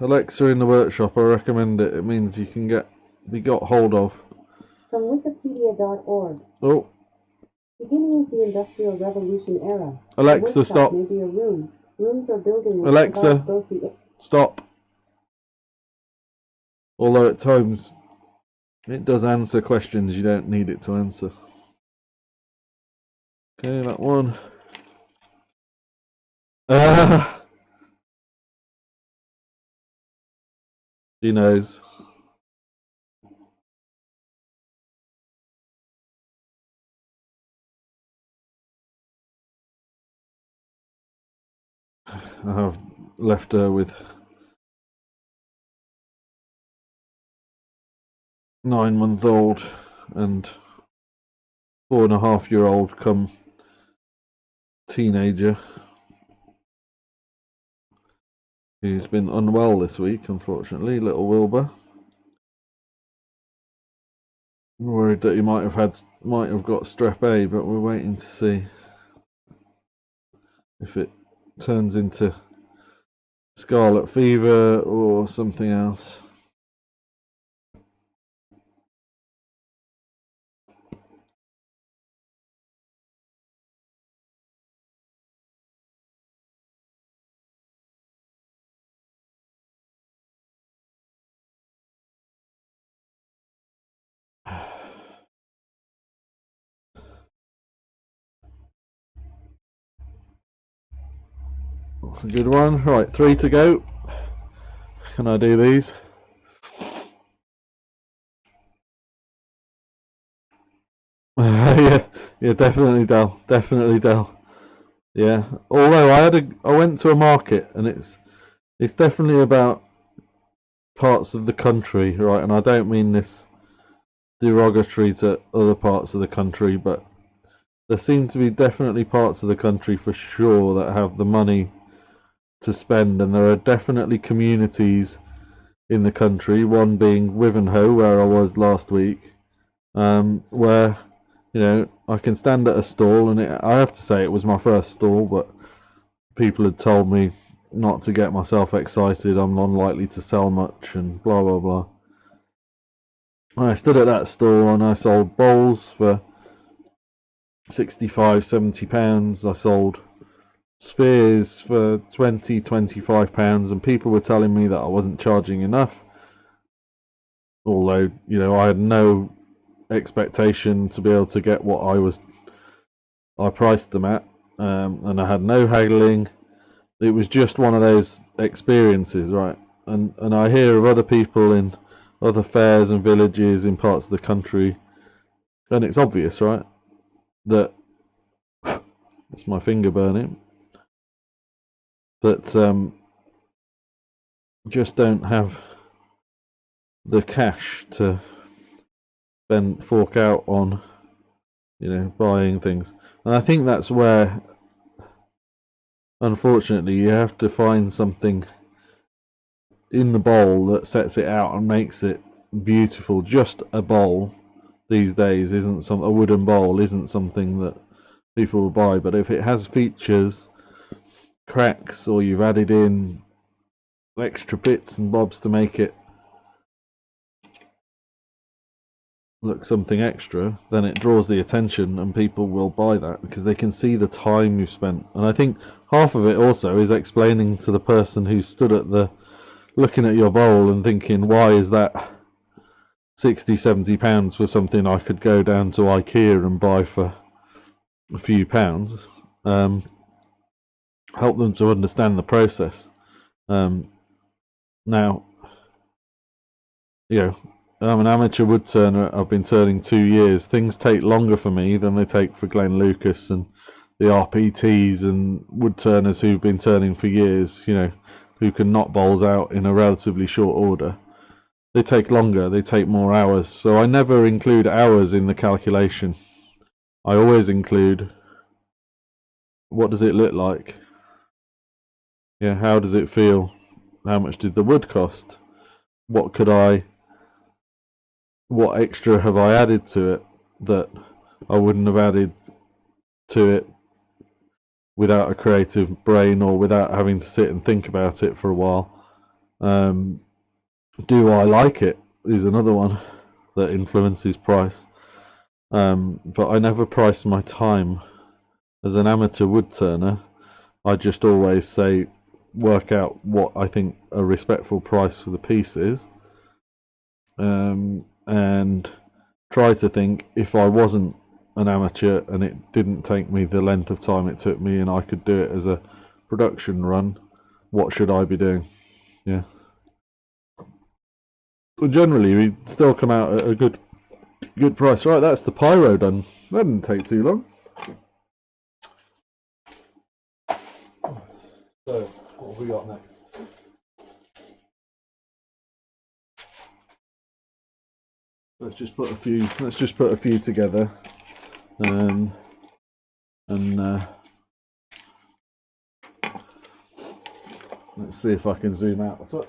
Alexa in the workshop. I recommend it. It means you can be got hold of. From Wikipedia.org. Oh. Beginning with the Industrial Revolution era. Alexa, stop. May be a room. Rooms or buildings. Alexa, both the... stop. Although at times it does answer questions you don't need it to answer. Okay, that one. She knows. I have left her with 9-month-old and 4.5-year-old come teenager. who's been unwell this week, unfortunately, little Wilbur. I'm worried that he might have got strep A, but we're waiting to see if it turns into scarlet fever or something else. That's a good one. Right, 3 to go. Can I do these? Yeah, yeah, definitely Del. Definitely Del. Yeah. Although I went to a market and it's definitely about parts of the country, right? And I don't mean this derogatory to other parts of the country, but there seem to be definitely parts of the country for sure that have the money to spend, and there are definitely communities in the country, one being Wivenhoe, where I was last week, where I can stand at a stall, and I have to say it was my first stall, but people had told me not to get myself excited, I'm unlikely to sell much, and blah blah blah. I stood at that stall and I sold bowls for 65, £70. I sold spheres for £20, £25, and people were telling me that I wasn't charging enough. Although, I had no expectation to be able to get what I priced them at, and I had no haggling. It was just one of those experiences, right? And I hear of other people in other fairs and villages in parts of the country, and it's obvious, right, that it's my finger burning, that just don't have the cash to fork out on, buying things. And I think that's where, unfortunately, you have to find something in the bowl that sets it out and makes it beautiful. Just a bowl these days isn't a wooden bowl isn't something that people will buy. But if it has features, cracks, or you've added in extra bits and bobs to make it look something extra, then it draws the attention and people will buy that because they can see the time you've spent. And I think half of it also is explaining to the person who stood at the looking at your bowl and thinking, why is that 60, £70 for something I could go down to IKEA and buy for a few pounds? Help them to understand the process. Now, I'm an amateur wood turner. I've been turning 2 years. Things take longer for me than they take for Glenn Lucas and the RPTs and wood turners who've been turning for years, who can knock bowls out in a relatively short order. They take longer, they take more hours. So I never include hours in the calculation. I always include, what does it look like? Yeah, how does it feel? How much did the wood cost? What extra have I added to it that I wouldn't have added to it without a creative brain or without having to sit and think about it for a while? Do I like it is another one that influences price. But I never price my time. As an amateur wood turner, I just always say, work out what I think a respectful price for the piece is, and try to think, if I wasn't an amateur and it didn't take me the length of time it took me and I could do it as a production run, what should I be doing? Yeah. But generally, we still come out at a good price. Right, that's the pyro done. That didn't take too long. So, what have we got next? Let's just put a few together, and Let's see if I can zoom out a touch.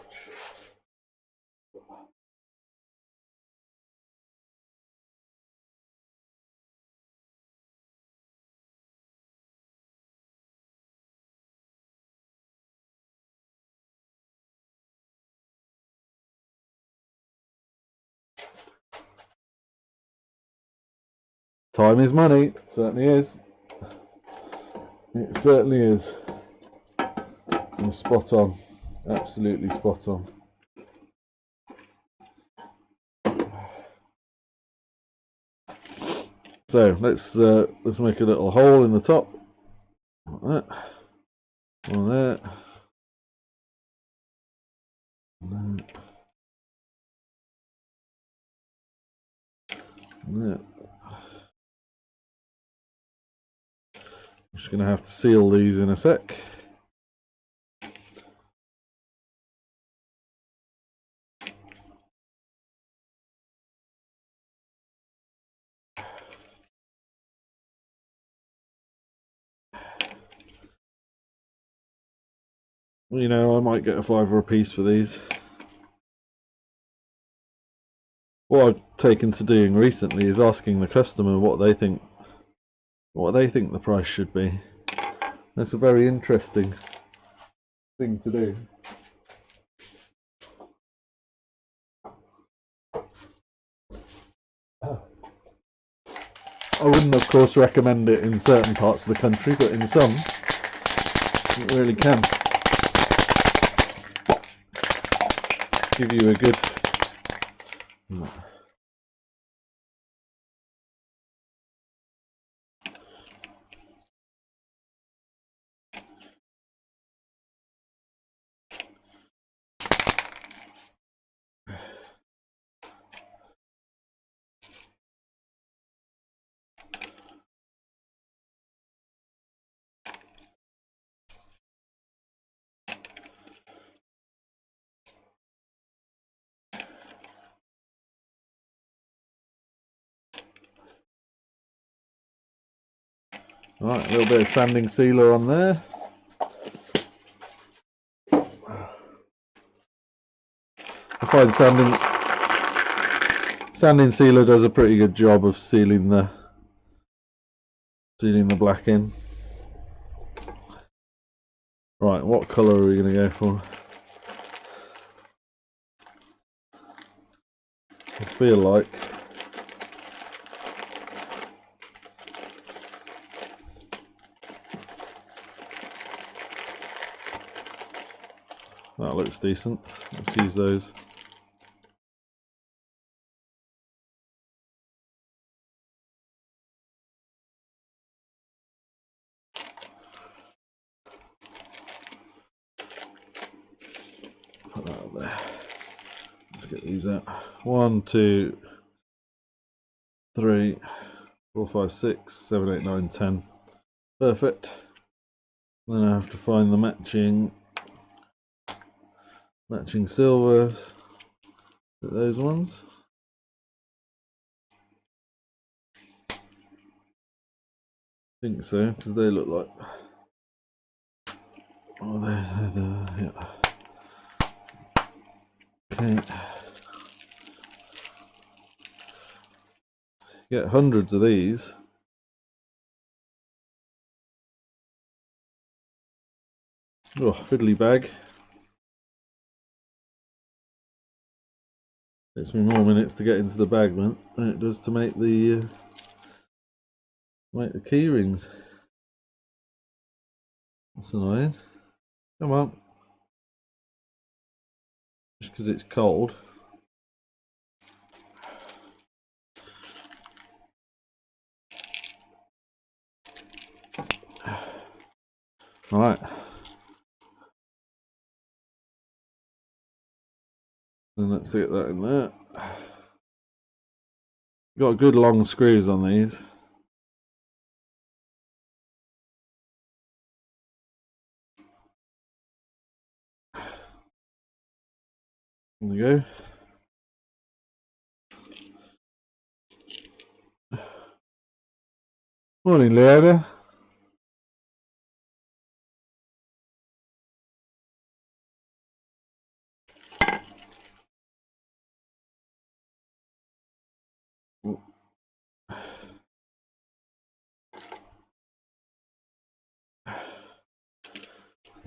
Time is money. It certainly is. It certainly is. And spot on. Absolutely spot on. So let's make a little hole in the top. Like that. One there. And there. I'm just going to have to seal these in a sec. You know, I might get a £5 a piece for these. What I've taken to doing recently is asking the customer what they think the price should be. That's a very interesting thing to do. I wouldn't, of course, recommend it in certain parts of the country, but in some, it really can give you a good. Right, a little bit of sanding sealer on there. I find sanding sealer does a pretty good job of sealing the black in. Right, what colour are we going to go for? I feel like that looks decent. Let's use those. Put that up there. Let's get these out. 1, 2, 3, 4, 5, 6, 7, 8, 9, 10. Perfect. Then I have to find the matching silvers. Those ones. I think so, because they look like. Oh, they're yeah. Okay. Get hundreds of these. Oh, fiddly bag. Takes me more minutes to get into the bag than it does to make the key rings. That's annoying. Come on. Just because it's cold. Alright. And let's get that in there. Got good long screws on these. There we go. Morning, Leona.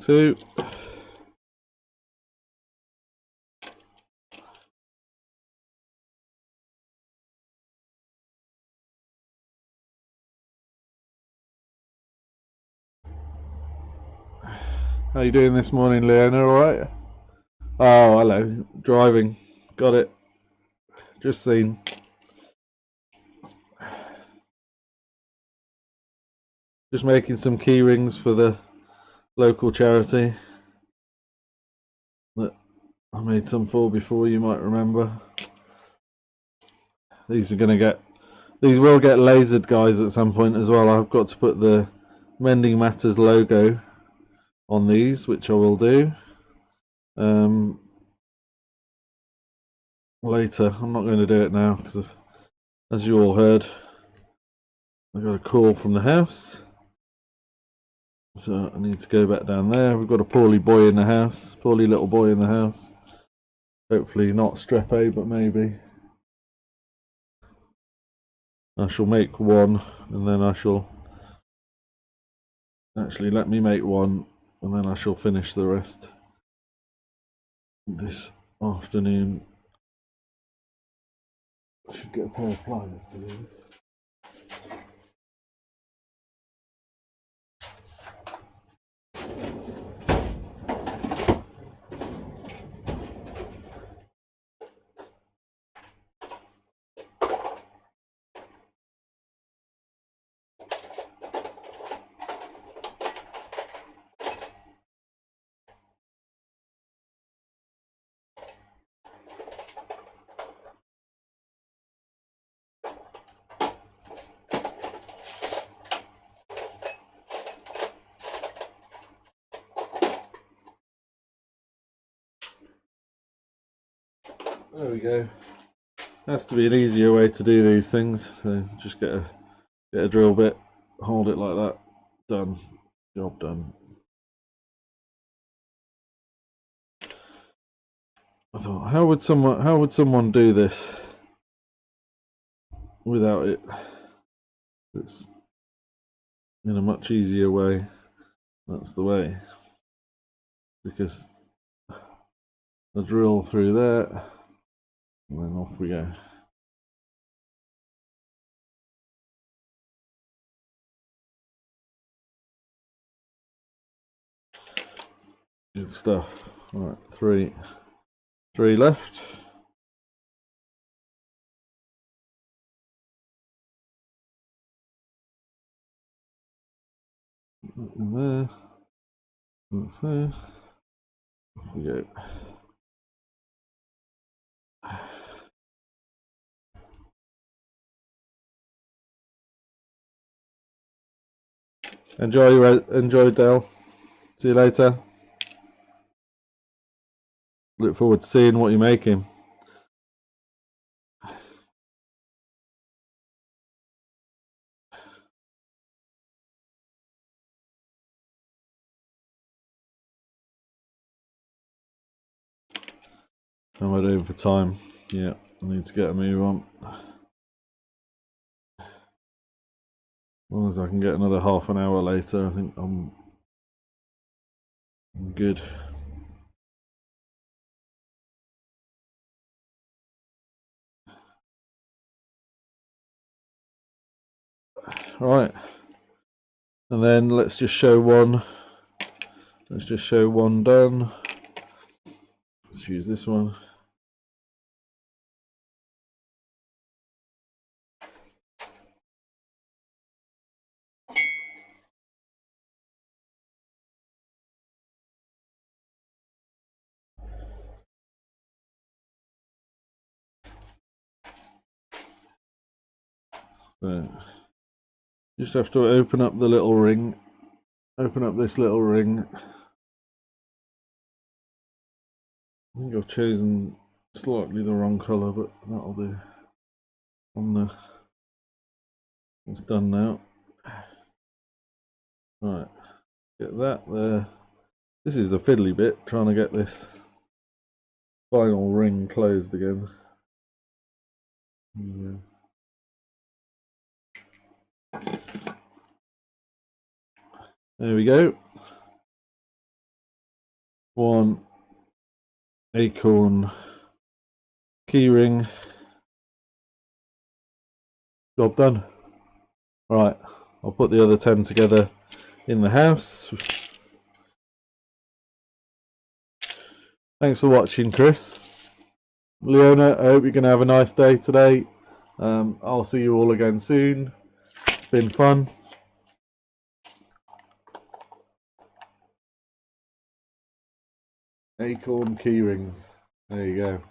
2. How you doing this morning, Leona? All right? Oh, hello. Driving. Got it. Just seen. Just making some key rings for the local charity that I made some for before, you might remember. These will get lasered, guys, at some point as well. I've got to put the Mending Matters logo on these, which I will do later. I'm not going to do it now because, as you all heard, I got a call from the house. So I need to go back down there. We've got a poorly boy in the house, poorly little boy in the house. Hopefully not strep A, but maybe. I shall make one, and then I shall actually let me make one, and then I shall finish the rest this afternoon. I should get a pair of pliers to do this. There we go. Has to be an easier way to do these things. So just get a drill bit, hold it like that. Done. Job done. I thought, how would someone do this without it? It's in a much easier way. That's the way. Because the drill through there, and then off we go. Good stuff. All right, three left. In there. That's there. Off we go. Enjoy, Dale. See you later. Look forward to seeing what you're making. How am I doing for time? Yeah, I need to get a move on. As long as I can get another half an hour later, I think I'm good. Right, and then let's just show one. Let's just show one done. Let's use this one. So, just have to open up the little ring. Open up this little ring. I think I've chosen slightly the wrong colour, but that'll do. It's done now. Right, get that there. This is the fiddly bit, trying to get this final ring closed again. Yeah. There we go. one acorn keyring. Job done. Right, I'll put the other 10 together in the house. Thanks for watching, Chris. Leona, I hope you're going to have a nice day today. I'll see you all again soon. It's been fun. Acorn keyrings. There you go.